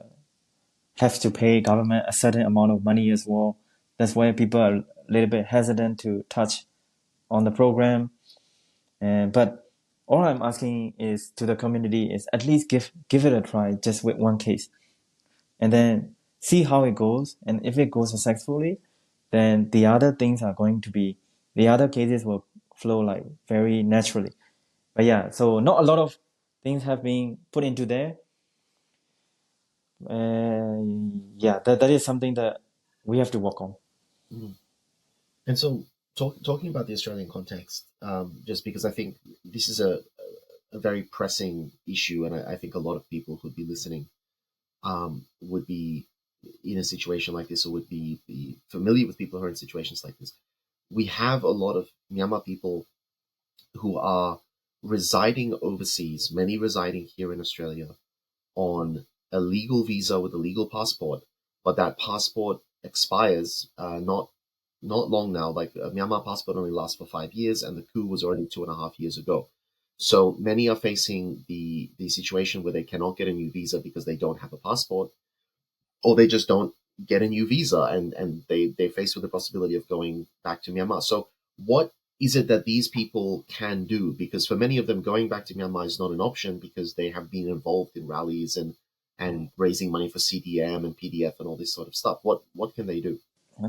has to pay government a certain amount of money as well. That's why people are a little bit hesitant to touch on the program. But all I'm asking is to the community is at least give it a try just with one case, and then see how it goes. And if it goes successfully, then the other things are going to be the other cases will flow like very naturally. But yeah, so not a lot of things have been put into there. Yeah, that is something that we have to work on. Mm. And so, talking about the Australian context, just because I think this is a very pressing issue, and I think a lot of people who'd be listening would be in a situation like this, or would be familiar with people who are in situations like this. We have a lot of Myanmar people who are residing overseas, many residing here in Australia on a legal visa with a legal passport, but that passport expires not long now. Like a Myanmar passport only lasts for 5 years, and the coup was already 2.5 years ago. So many are facing the situation where they cannot get a new visa because they don't have a passport, or they just don't get a new visa, and they face with the possibility of going back to Myanmar. So what is it that these people can do? Because for many of them, going back to Myanmar is not an option because they have been involved in rallies and raising money for CDM and PDF and all this sort of stuff. What can they do?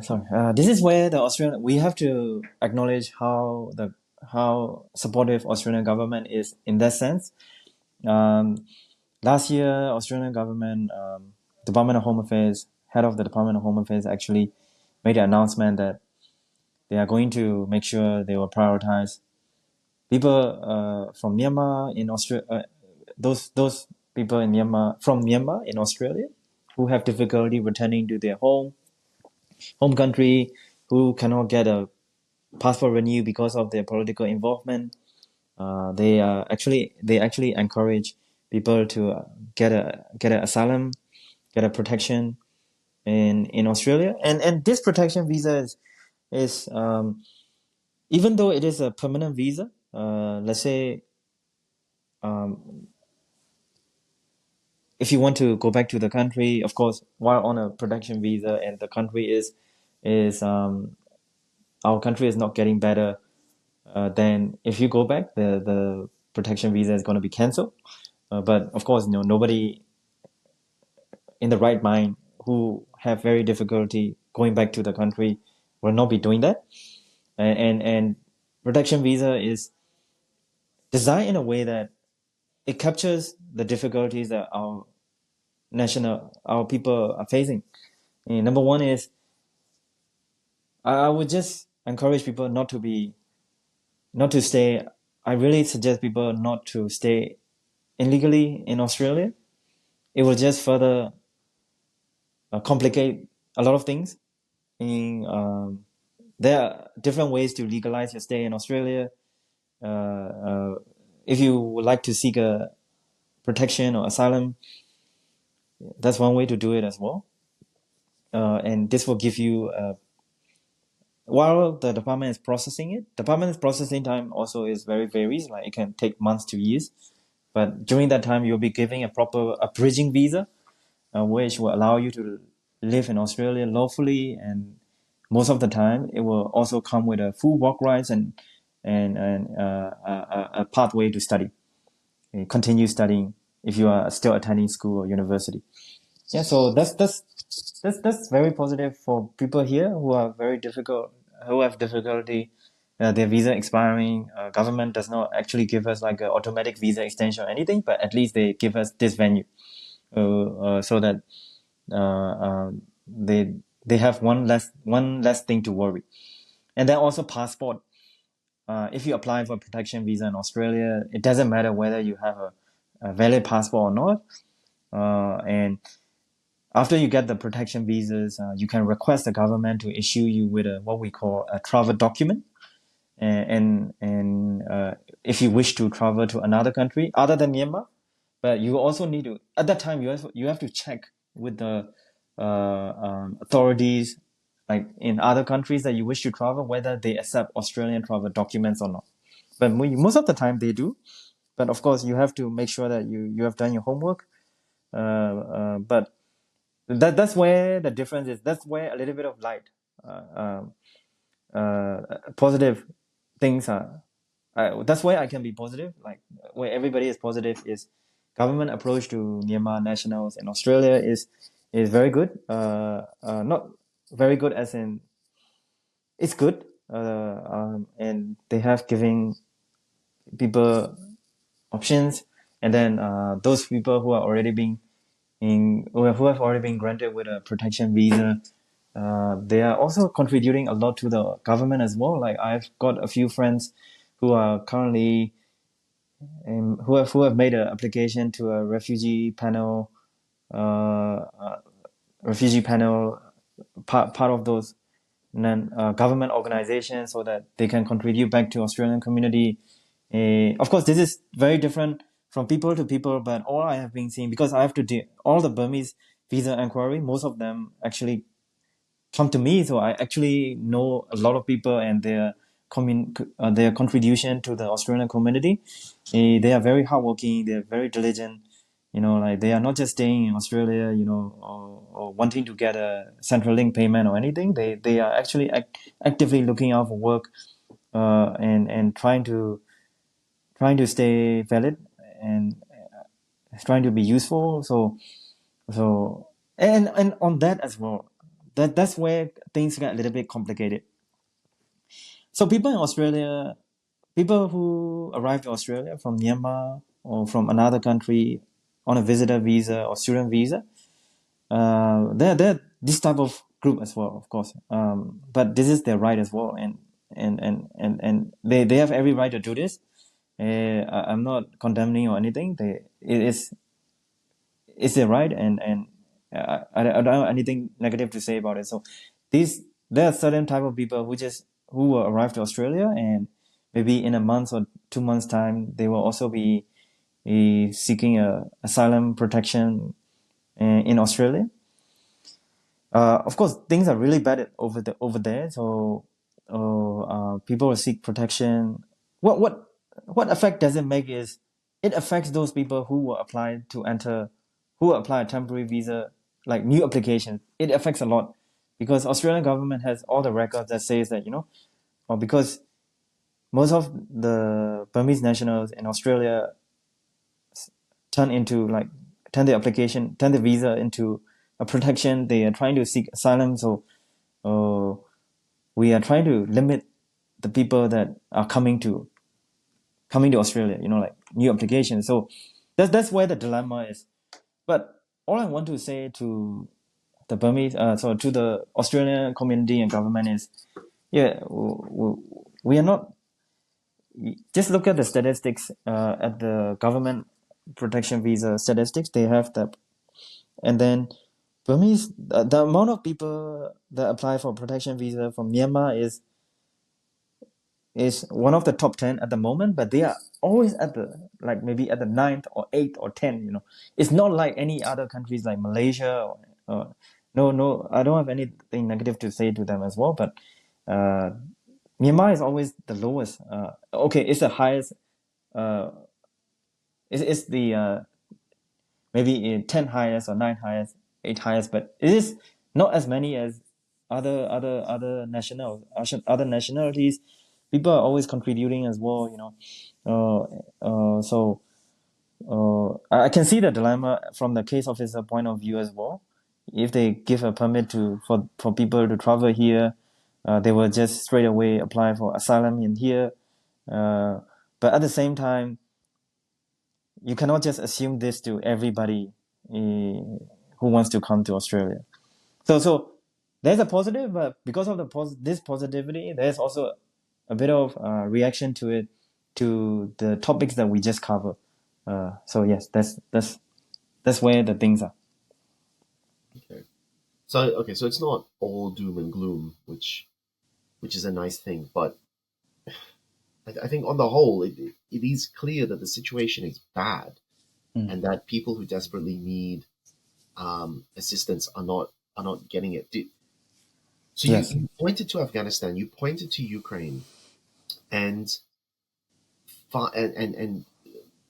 Sorry. This is where the Australian we have to acknowledge how supportive Australian government is in that sense. Last year, Australian government, Department of Home Affairs, head of the Department of Home Affairs actually made an announcement that they are going to make sure they will prioritize people from Myanmar in Australia. Those people in Myanmar from Myanmar in Australia who have difficulty returning to their home country, who cannot get a passport renewed because of their political involvement. They actually encourage people to get a asylum, get a protection in Australia, and this protection visa is even though it is a permanent visa. Let's say if you want to go back to the country, of course, while on a protection visa, and the country is our country is not getting better, then if you go back, the protection visa is going to be cancelled. But of course, nobody in the right mind who have very difficulty going back to the country will not be doing that. And protection visa is designed in a way that it captures the difficulties that our people are facing. And number one is I would just encourage people not to stay. I really suggest people not to stay illegally in Australia. It will just further complicate a lot of things. There are different ways to legalize your stay in Australia. If you would like to seek a protection or asylum, that's one way to do it as well. And this will give you, while the department is processing it, department's processing time also is very varies. Like it can take months to years. But during that time, you'll be giving a bridging visa, which will allow you to live in Australia lawfully, and most of the time it will also come with a full work rights and a pathway to study, continue studying if you are still attending school or university. Yeah, so that's very positive for people here who are who have difficulty. Their visa expiring. Government does not actually give us like an automatic visa extension or anything, but at least they give us this venue, so that uh, uh, they they have one less thing to worry. And then also passport. If you apply for a protection visa in Australia, it doesn't matter whether you have a valid passport or not. And after you get the protection visas, you can request the government to issue you with what we call a travel document. And if you wish to travel to another country other than Myanmar, but you also need to, at that time, you have to check with the authorities, like in other countries that you wish to travel, whether they accept Australian travel documents or not. But most of the time they do. But of course, you have to make sure that you have done your homework. But that's where the difference is. That's where a little bit of light, positive things are. That's why I can be positive. Like where everybody is positive is government approach to Myanmar nationals in Australia is very good. Not very good as in it's good. And they have giving people options, and then those people who are already being who have already been granted with a protection visa, they are also contributing a lot to the government as well. Like I've got a few friends who are currently who have made an application to a uh, uh, refugee panel, part of those government organizations, so that they can contribute back to Australian community. Of course, this is very different from people to people, but all I have been seeing, because I have to do all the Burmese visa inquiry, most of them actually come to me, so I actually know a lot of people and their contribution to the Australian community. They are very hardworking. They are very diligent. Like they are not just staying in Australia, or wanting to get a Centrelink payment or anything. They are actually actively looking out for work, and trying to stay valid, and trying to be useful. So and on that as well, that's where things get a little bit complicated. So people who arrive to Australia from Myanmar or from another country on a visitor visa or student visa, they're this type of group as well, of course. But this is their right as well, and they have every right to do this. I'm not condemning or anything. It's their right, and I don't have anything negative to say about it. So there are certain type of people who will arrive to Australia, and maybe in a month or 2 months time, they will also be seeking asylum protection in Australia. Of course, things are really bad over there. So people will seek protection. What effect does it make is it affects those people who will apply a temporary visa, like new applications. It affects a lot because Australian government has all the records that says that, or because most of the Burmese nationals in Australia turn the visa into a protection. They are trying to seek asylum. So we are trying to limit the people that are coming to Australia, like new applications. So that's where the dilemma is. But all I want to say to the Burmese, to the Australian community and government is, yeah, we are not. Just look at the statistics, at the government protection visa statistics. They have that, and then Burmese, the amount of people that apply for protection visa from Myanmar is one of the top 10 at the moment, but they are always at the, like, maybe at the ninth or eighth or 10. It's not like any other countries like Malaysia no, I don't have anything negative to say to them as well, but Myanmar is always the lowest. Okay, it's the highest, it's the maybe 10 highest or 9 highest, 8 highest, but it is not as many as other nationalities. People are always contributing as well, you know. So I can see the dilemma from the case officer point of view as well. If they give a permit for people to travel here, they will just straight away apply for asylum in here. But at the same time, you cannot just assume this to everybody who wants to come to Australia. So there's a positive, but because of this positivity, there's also a bit of reaction to it, to the topics that we just covered. So yes, that's where the things are. Okay. So it's not all doom and gloom, which is a nice thing, but I think on the whole, it is clear that the situation is bad, and that people who desperately need assistance are not getting it. So Yes. you pointed to Afghanistan, you pointed to Ukraine, and and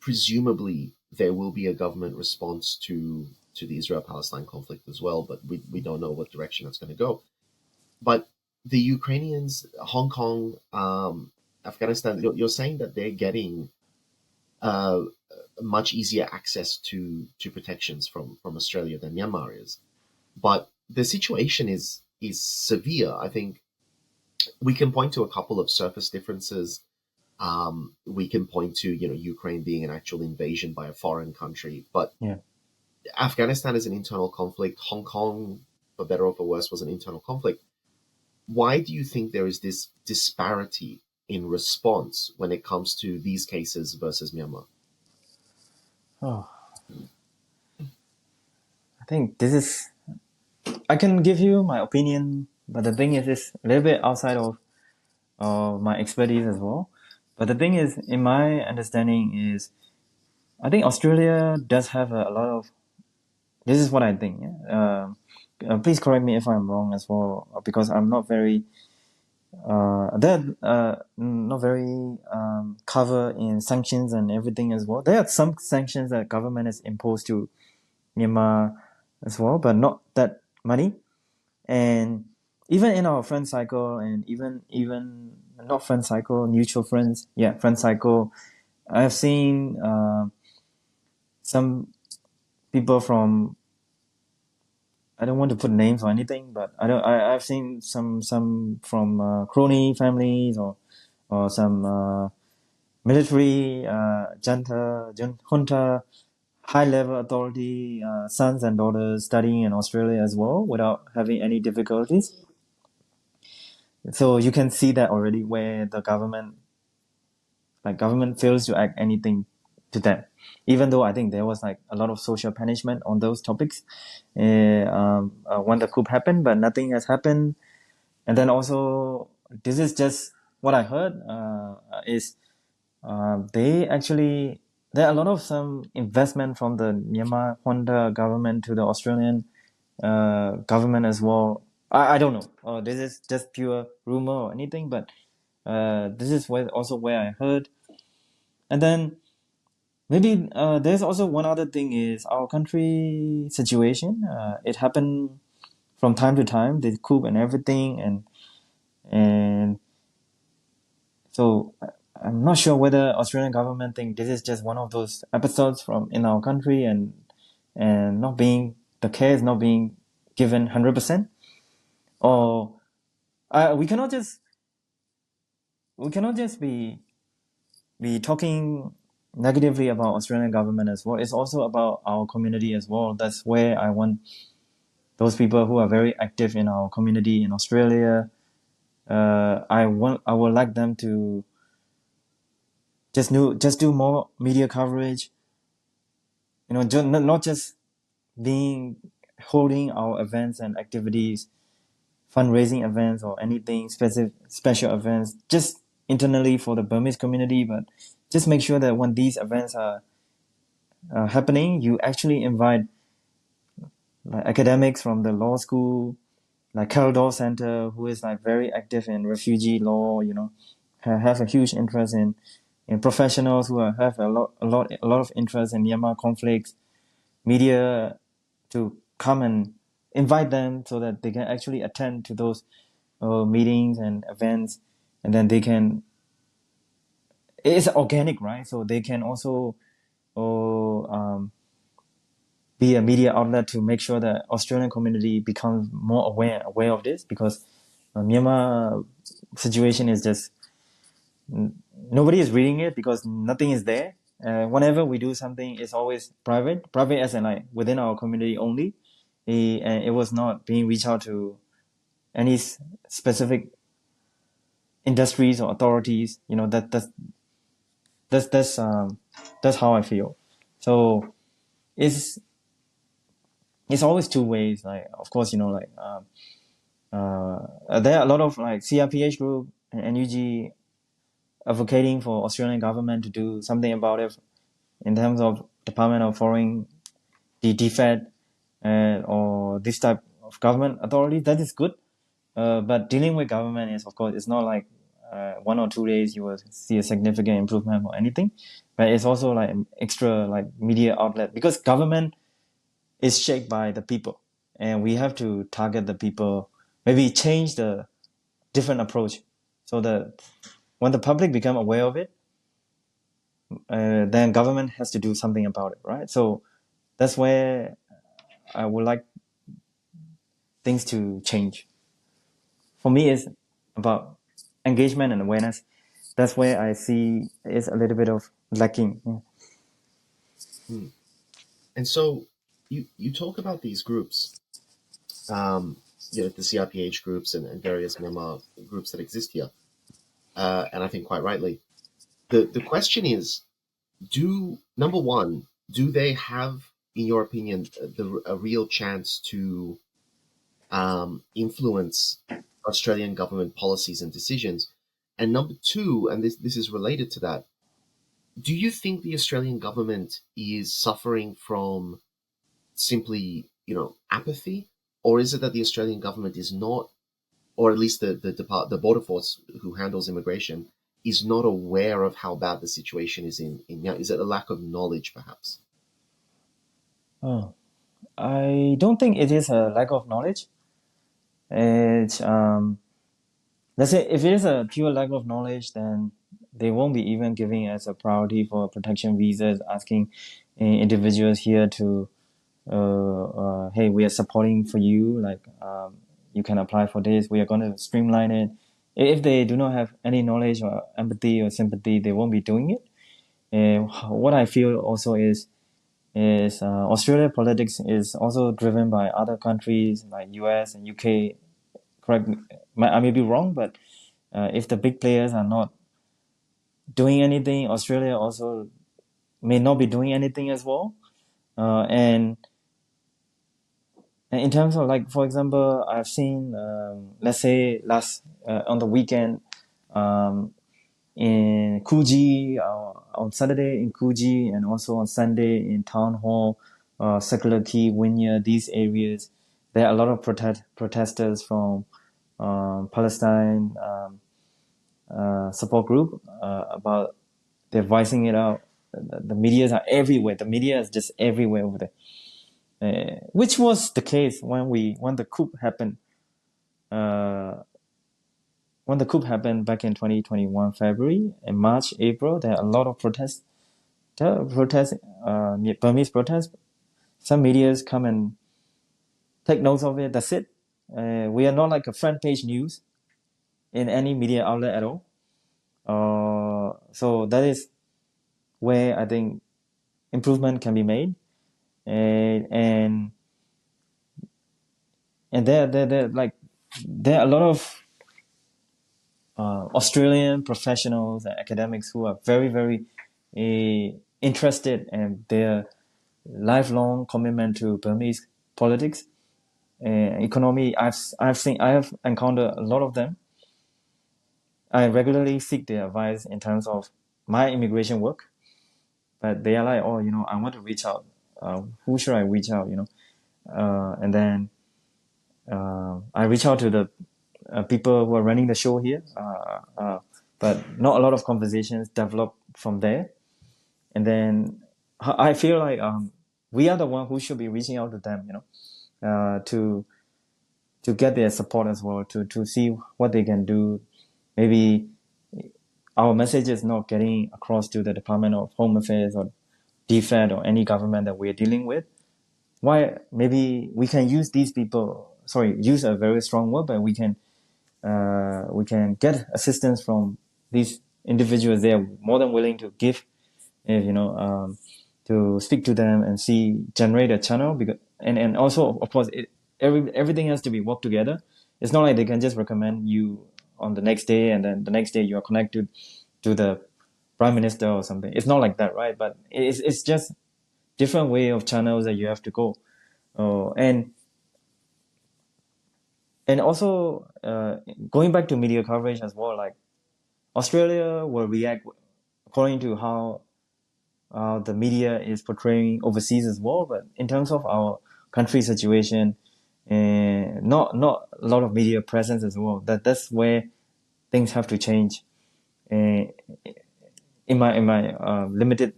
presumably there will be a government response to the Israel-Palestine conflict as well, but we don't know what direction it's going to go. But the Ukrainians, Hong Kong, Afghanistan, you're saying that they're getting much easier access to protections from Australia than Myanmar is. But the situation is severe. I think we can point to a couple of surface differences. We can point to Ukraine being an actual invasion by a foreign country, but Yeah. Afghanistan is an internal conflict. Hong Kong, for better or for worse, was an internal conflict. Why do you think there is this disparity in response when it comes to these cases versus Myanmar? Oh, I think this is. I can give you my opinion, but the thing is, it's a little bit outside of my expertise as well. But the thing is, in my understanding, is I think Australia does have a lot of. This is what I think. Yeah? Please correct me if I'm wrong as well, because I'm not very not very covered in sanctions and everything as well. There are some sanctions that government has imposed to Myanmar as well, but not that many. And even in our friend cycle, and even not friend cycle, mutual friends, yeah, friend cycle, I have seen some people from, I don't want to put names or anything, but I've seen some from crony families, or some military junta high level authority sons and daughters studying in Australia as well without having any difficulties. So you can see that already, where the government fails to act anything to them, even though I think there was like a lot of social punishment on those topics when the coup happened, but nothing has happened. And then also, this is just what I heard, is they actually, there are a lot of some investment from the Myanmar Honda government to the Australian government as well. I don't know. This is just pure rumor or anything, but this is where I heard. And then maybe there's also one other thing, is our country situation. It happened from time to time, the coup and everything, and so I'm not sure whether Australian government think this is just one of those episodes from in our country, and not being, the care is not being given 100%, or we cannot just be talking negatively about Australian government as well. It's also about our community as well. That's where I want those people who are very active in our community in Australia. I would like them to just do more media coverage. Not just being holding our events and activities, fundraising events or anything special events, just internally for the Burmese community, but just make sure that when these events are happening, you actually invite like academics from the law school, like Carol Dawes Center, who is like very active in refugee law, have a huge interest in and professionals who have a lot of interest in Myanmar conflicts, media, to come and invite them so that they can actually attend to those meetings and events, and then they can. It's organic, right? So they can also be a media outlet to make sure that Australian community becomes more aware of this, because Myanmar situation is just nobody is reading it because nothing is there. Whenever we do something, it's always private as in like within our community only. And it was not being reached out to any specific industries or authorities. You know, that's how I feel. So it's it's always two ways. Like, of course, you know, like there are a lot of like CRPH group and NUG advocating for Australian government to do something about it in terms of Department of Foreign, the DFED, or this type of government authority. That is good. But dealing with government is, of course, it's not like 1 or 2 days you will see a significant improvement or anything. But it's also like extra like media outlet, because government is shaped by the people, and we have to target the people. Maybe change the different approach so that when the public become aware of it, then government has to do something about it, right? So that's where I would like things to change. For me, it's about engagement and awareness. That's where I see is a little bit of lacking. Yeah. Hmm. And so you talk about these groups, the CRPH groups and various Myanmar groups that exist here, and I think quite rightly. The question is, number one, do they have, in your opinion, a real chance to influence Australian government policies and decisions? And number two, and this is related to that, do you think the Australian government is suffering from simply, apathy, or is it that the Australian government is not, or at least the border force who handles immigration is not aware of how bad the situation is in Myanmar? Is it a lack of knowledge, perhaps? Oh, I don't think it is a lack of knowledge. It's let's say if it is a pure lack of knowledge, then they won't be even giving as a priority for protection visas, asking individuals here to, hey, we are supporting for you, like you can apply for this. We are going to streamline it. If they do not have any knowledge or empathy or sympathy, they won't be doing it. And what I feel also is Australia politics is also driven by other countries like US and UK. Correct me, I may be wrong, but if the big players are not doing anything, Australia also may not be doing anything as well. And in terms of, like, for example, I've seen, let's say last on the weekend, in Coogee, on Saturday in Coogee, and also on Sunday in Town Hall, Circular Quay, Wynyard, these areas, there are a lot of protesters from Palestine support group about they're voicing it out. The medias are everywhere. The media is just everywhere over there, which was the case when the coup happened. When the coup happened back in 2021 February and March, April, there are a lot of protests. Burmese protests. Some medias come and take notes of it. That's it. We are not like a front page news in any media outlet at all. So that is where I think improvement can be made, and there are a lot of Australian professionals and academics who are very, very interested, and their lifelong commitment to Burmese politics and economy. I have encountered a lot of them. I regularly seek their advice in terms of my immigration work, but they are like, oh, I want to reach out. Who should I reach out? And then I reach out to the people who are running the show here, but not a lot of conversations develop from there. And then I feel like we are the one who should be reaching out to them, to get their support as well, to see what they can do. Maybe our message is not getting across to the Department of Home Affairs or DFED or any government that we're dealing with. Why maybe we can use these people, use a very strong word, but we can get assistance from these individuals. They are more than willing to give, to speak to them and generate a channel, because and also of course everything has to be worked together. It's not like they can just recommend you on the next day and then the next day you are connected to the prime minister or something. It's not like that, right? But it's just different way of channels that you have to go. And also going back to media coverage as well, like Australia will react according to how the media is portraying overseas as well. But in terms of our country situation, not a lot of media presence as well. That's where things have to change. In my limited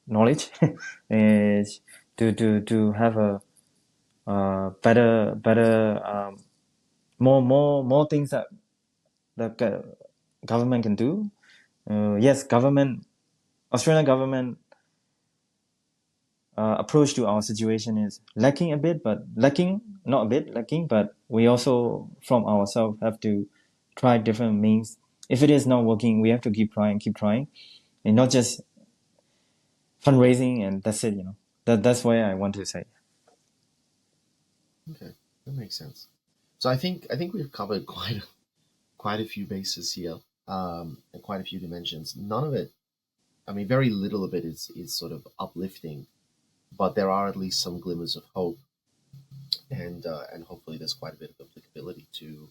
knowledge, is to have a better more things that the government can do. Yes, Australian government approach to our situation is lacking, but we also from ourselves have to try different means. If it is not working, we have to keep trying, and not just fundraising and that's it. That's what I want to say. Okay, that makes sense. So I think we've covered quite a few bases here, and quite a few dimensions. None of it, I mean, very little of it is sort of uplifting, but there are at least some glimmers of hope, and hopefully there's quite a bit of applicability to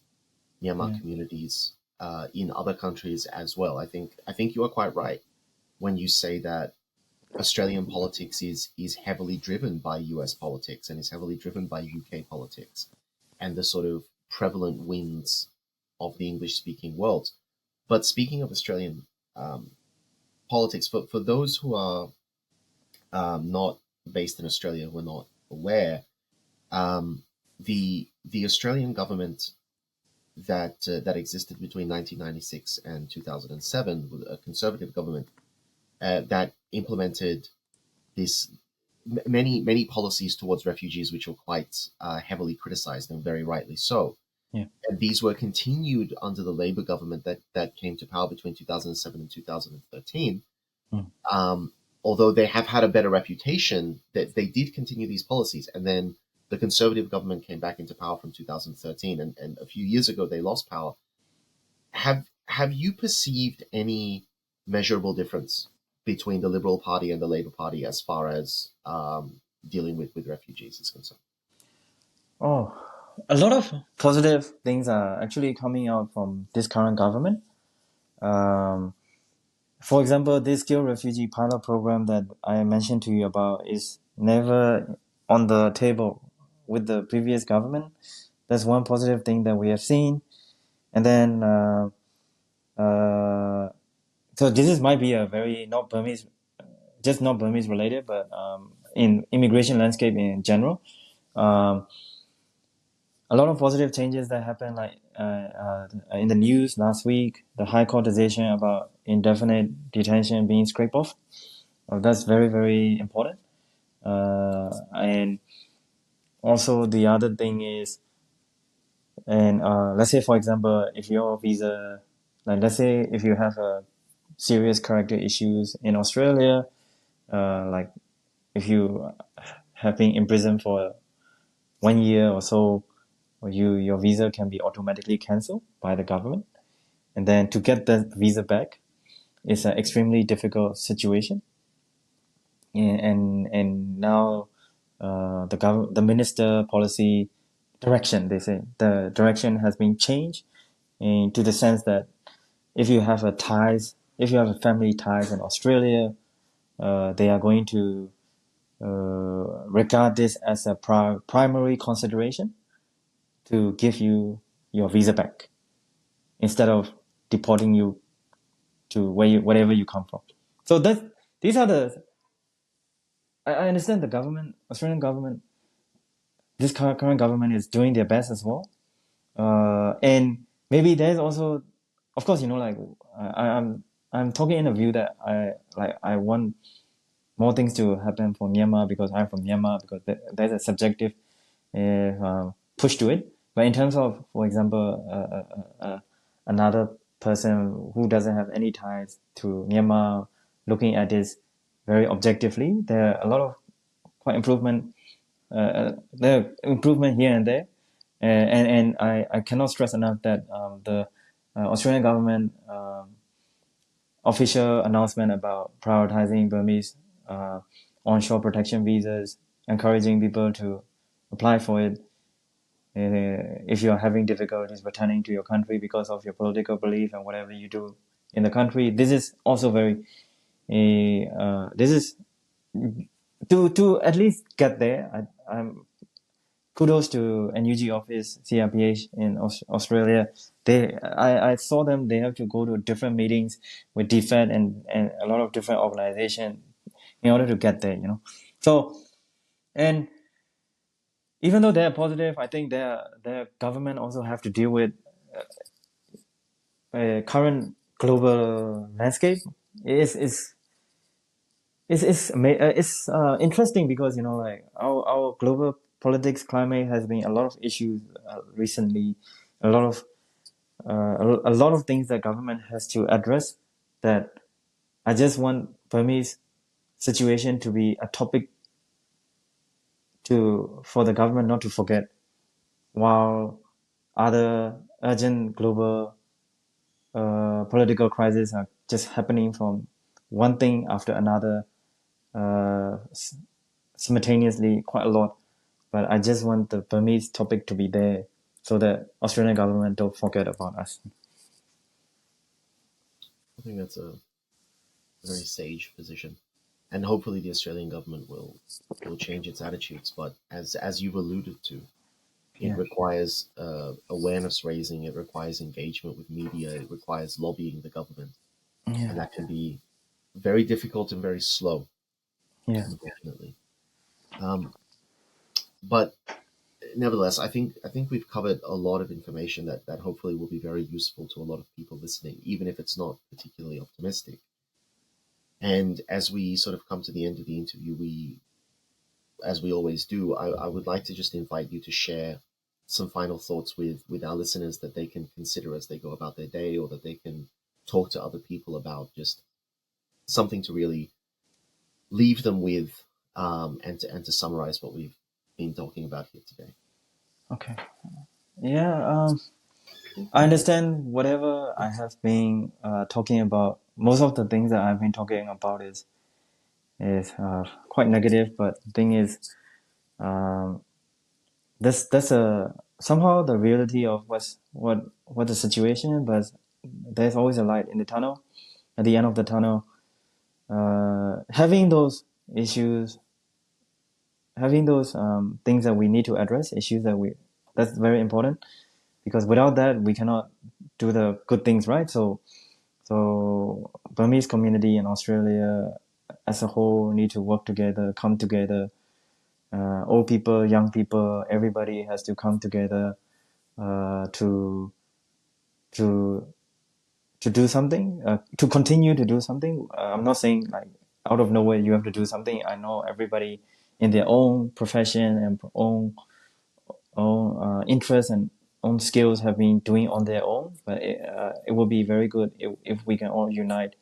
Myanmar communities in other countries as well. I think you are quite right when you say that Australian politics is heavily driven by US politics and is heavily driven by UK politics and the sort of prevalent winds of the English-speaking world. But speaking of Australian politics, for those who are not based in Australia, who are not aware, the Australian government that existed between 1996 and 2007, with a conservative government that implemented many policies towards refugees, which were quite heavily criticized, and very rightly so. Yeah. And these were continued under the Labour government that came to power between 2007 and 2013. Although they have had a better reputation, that they did continue these policies. And then the Conservative government came back into power from 2013, and a few years ago they lost power. Have you perceived any measurable difference between the Liberal Party and the Labour Party as far as dealing with refugees is concerned? Oh, a lot of positive things are actually coming out from this current government. For example, this skilled refugee pilot program that I mentioned to you about is never on the table with the previous government. That's one positive thing that we have seen. And then, so this might be a very not Burmese related, but in immigration landscape in general, a lot of positive changes that happened, like in the news last week, the High Court decision about indefinite detention being scraped off. That's very, very important. And also the other thing is, and let's say, for example, if your visa, like let's say if you have a serious character issues in Australia, like if you have been imprisoned for 1 year or so, your visa can be automatically cancelled by the government, and then to get that visa back is an extremely difficult situation. And now the minister policy direction, they say the direction has been changed into the sense that if you have a family ties in Australia, they are going to regard this as a primary consideration to give you your visa back instead of deporting you to wherever you come from. So these are the. I understand the government, Australian government, this current government is doing their best as well. And maybe there's also, of course, like I'm talking in a view that I want more things to happen for Myanmar because I'm from Myanmar, because there's a subjective push to it. But in terms of, for example, another person who doesn't have any ties to Myanmar, looking at this very objectively, there are a lot of quite improvement. There are improvement here and there, and I cannot stress enough that the Australian government official announcement about prioritizing Burmese onshore protection visas, encouraging people to apply for it if you are having difficulties returning to your country because of your political belief and whatever you do in the country. This is also very, this is to at least get there. I'm kudos to NUG office CRPH in Australia. I saw them. They have to go to different meetings with DFED and a lot of different organizations in order to get there. So, and even though they're positive, I think their government also have to deal with current global landscape. It's interesting because like our global politics climate has been a lot of issues recently, a lot of a lot of things that government has to address. That I just want Burmese situation to be a topic for the government not to forget, while other urgent global political crises are just happening from one thing after another simultaneously, quite a lot. But I just want the Burmese topic to be there so that Australian government don't forget about us. I think that's a very sage position, and hopefully the Australian government will change its attitudes. But as you've alluded to, it Yeah. requires awareness raising, it requires engagement with media, it requires lobbying the government, and that can be very difficult and very slow, Yeah. unfortunately. But nevertheless, I think we've covered a lot of information that hopefully will be very useful to a lot of people listening, even if it's not particularly optimistic. And as we sort of come to the end of the interview, as we always do, I would like to just invite you to share some final thoughts with our listeners that they can consider as they go about their day, or that they can talk to other people about, just something to really leave them with, and to summarize what we've been talking about here today. Okay. Yeah. I understand whatever I have been talking about. Most of the things that I've been talking about is quite negative, but the thing is, um, that's a somehow the reality of what the situation is. But there's always a light in the tunnel. At the end of the tunnel, having those issues, having those things that we need to address, issues that's very important, because without that we cannot do the good things, right? So Burmese community in Australia as a whole need to work together, come together. Old people, young people, everybody has to come together to to to do something, to continue to do something. I'm not saying like out of nowhere you have to do something. I know everybody in their own profession and own interests and own skills have been doing on their own, but it will be very good if we can all unite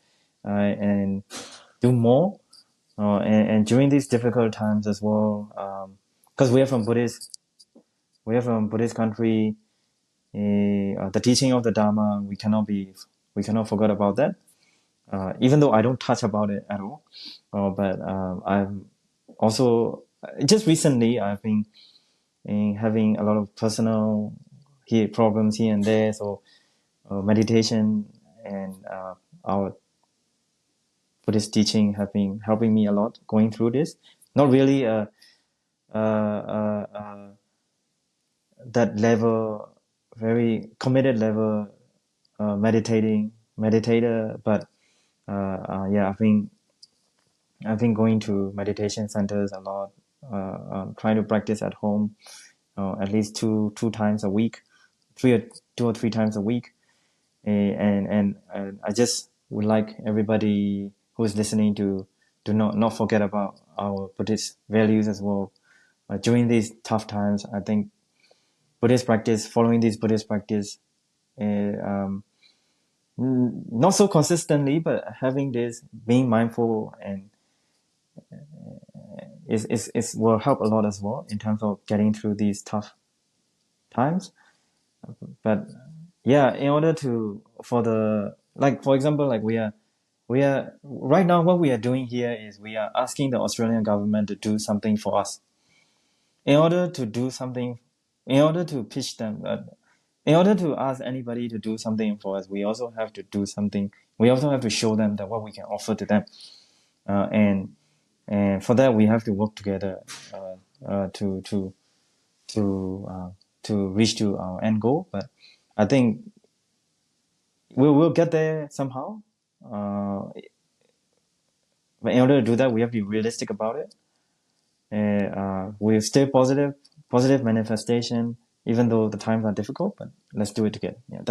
and do more. And during these difficult times as well, because we are from Buddhist country. The teaching of the Dharma, we cannot forget about that. Even though I don't touch about it at all, but I'm also just recently I've been having a lot of personal problems here and there. So meditation and our Buddhist teaching have been helping me a lot going through this. Not really that level, very committed level meditator, but I've been going to meditation centers a lot, trying to practice at home, at least two times a week, 2 or 3 times a week. And I just would like everybody who is listening to not forget about our Buddhist values as well. During these tough times, I think following this Buddhist practice, not so consistently, but having this, being mindful and is will help a lot as well in terms of getting through these tough times. But yeah, in order for example, like we are right now, what we are doing here is we are asking the Australian government to do something for us. In order to pitch them, in order to ask anybody to do something for us, we also have to do something. We also have to show them that what we can offer to them, and for that we have to work together to reach to our end goal. But I think we'll get there somehow. But in order to do that, we have to be realistic about it. We'll stay positive manifestation, even though the times are difficult. But let's do it together. Yeah,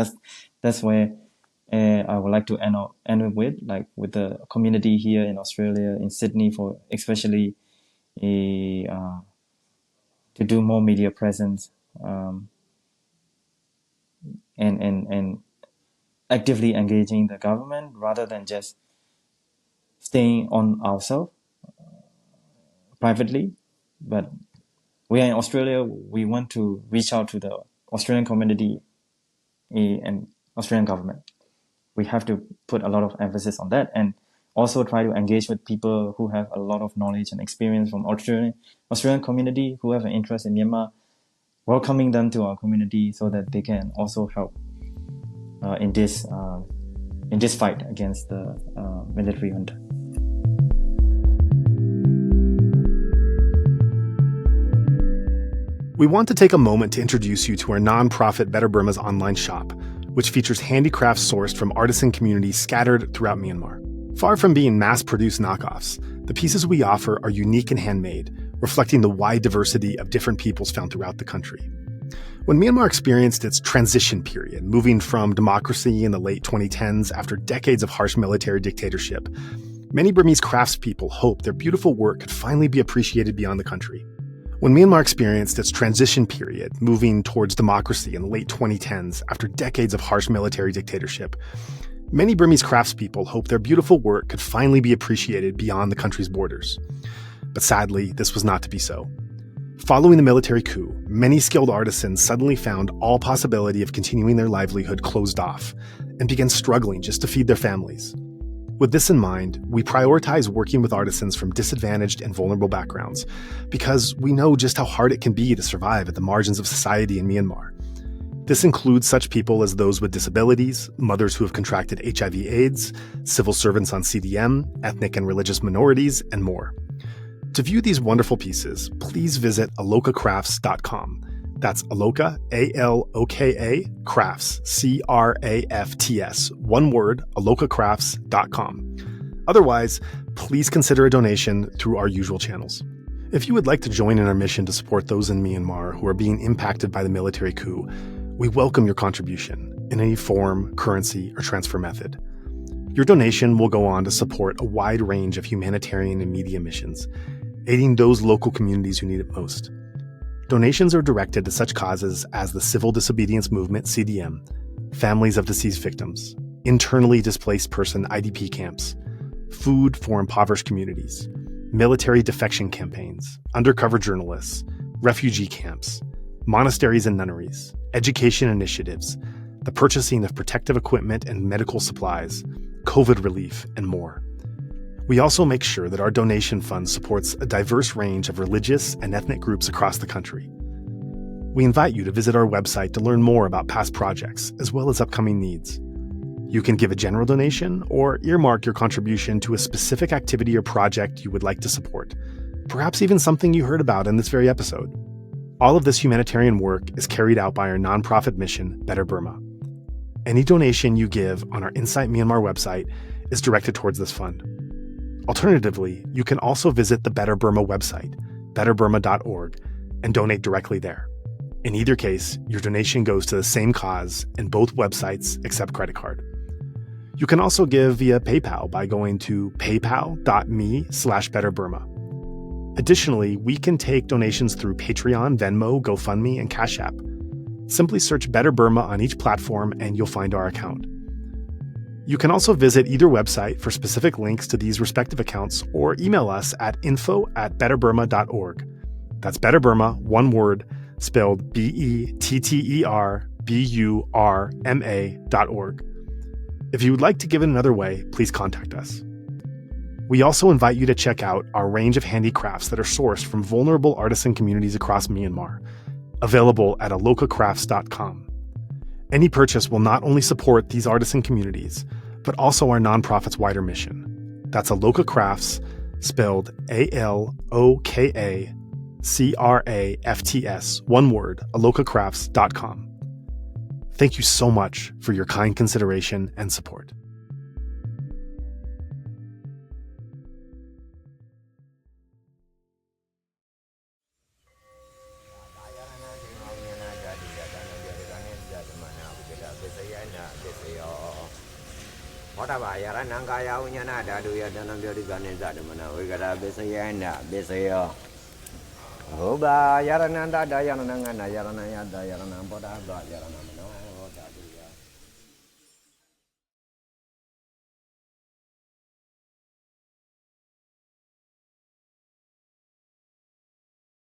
that's where I would like to end it with the community here in Australia, in Sydney, for especially to do more media presence, and actively engaging the government rather than just staying on ourselves privately. But we are in Australia. We want to reach out to the Australian community and Australian government. We have to put a lot of emphasis on that, and also try to engage with people who have a lot of knowledge and experience from Australian community who have an interest in Myanmar, welcoming them to our community so that they can also help in this fight against the military junta. We want to take a moment to introduce you to our nonprofit Better Burma's online shop, which features handicrafts sourced from artisan communities scattered throughout Myanmar. Far from being mass-produced knockoffs, the pieces we offer are unique and handmade, reflecting the wide diversity of different peoples found throughout the country. When Myanmar experienced its transition period, moving from democracy in the late 2010s after decades of harsh military dictatorship, many Burmese craftspeople hoped their beautiful work could finally be appreciated beyond the country. When Myanmar experienced its transition period, moving towards democracy in the late 2010s after decades of harsh military dictatorship, many Burmese craftspeople hoped their beautiful work could finally be appreciated beyond the country's borders. But sadly, this was not to be so. Following the military coup, many skilled artisans suddenly found all possibility of continuing their livelihood closed off and began struggling just to feed their families. With this in mind, we prioritize working with artisans from disadvantaged and vulnerable backgrounds because we know just how hard it can be to survive at the margins of society in Myanmar. This includes such people as those with disabilities, mothers who have contracted HIV/AIDS, civil servants on CDM, ethnic and religious minorities, and more. To view these wonderful pieces, please visit alokacrafts.com. That's Aloka, A-L-O-K-A, crafts, C-R-A-F-T-S, one word, alokacrafts.com. Otherwise, please consider a donation through our usual channels. If you would like to join in our mission to support those in Myanmar who are being impacted by the military coup, we welcome your contribution in any form, currency, or transfer method. Your donation will go on to support a wide range of humanitarian and media missions, aiding those local communities who need it most. Donations are directed to such causes as the Civil Disobedience Movement, CDM, families of deceased victims, internally displaced person IDP camps, food for impoverished communities, military defection campaigns, undercover journalists, refugee camps, monasteries and nunneries, education initiatives, the purchasing of protective equipment and medical supplies, COVID relief, and more. We also make sure that our donation fund supports a diverse range of religious and ethnic groups across the country. We invite you to visit our website to learn more about past projects, as well as upcoming needs. You can give a general donation or earmark your contribution to a specific activity or project you would like to support, perhaps even something you heard about in this very episode. All of this humanitarian work is carried out by our nonprofit mission, Better Burma. Any donation you give on our Insight Myanmar website is directed towards this fund. Alternatively, you can also visit the Better Burma website, betterburma.org, and donate directly there. In either case, your donation goes to the same cause, and both websites accept credit card. You can also give via PayPal by going to paypal.me/betterburma. Additionally, we can take donations through Patreon, Venmo, GoFundMe, and Cash App. Simply search Better Burma on each platform and you'll find our account. You can also visit either website for specific links to these respective accounts or email us at info@betterburma.org. That's Better Burma, one word, spelled BETTERBURMA.org. If you would like to give it another way, please contact us. We also invite you to check out our range of handicrafts that are sourced from vulnerable artisan communities across Myanmar, available at alokacrafts.com. Any purchase will not only support these artisan communities, but also our nonprofit's wider mission. That's Aloka Crafts, spelled ALOKACRAFTS, one word, alokacrafts.com. Thank you so much for your kind consideration and support. Oba yarananda dayananga yaranaya dayanam boda yaranam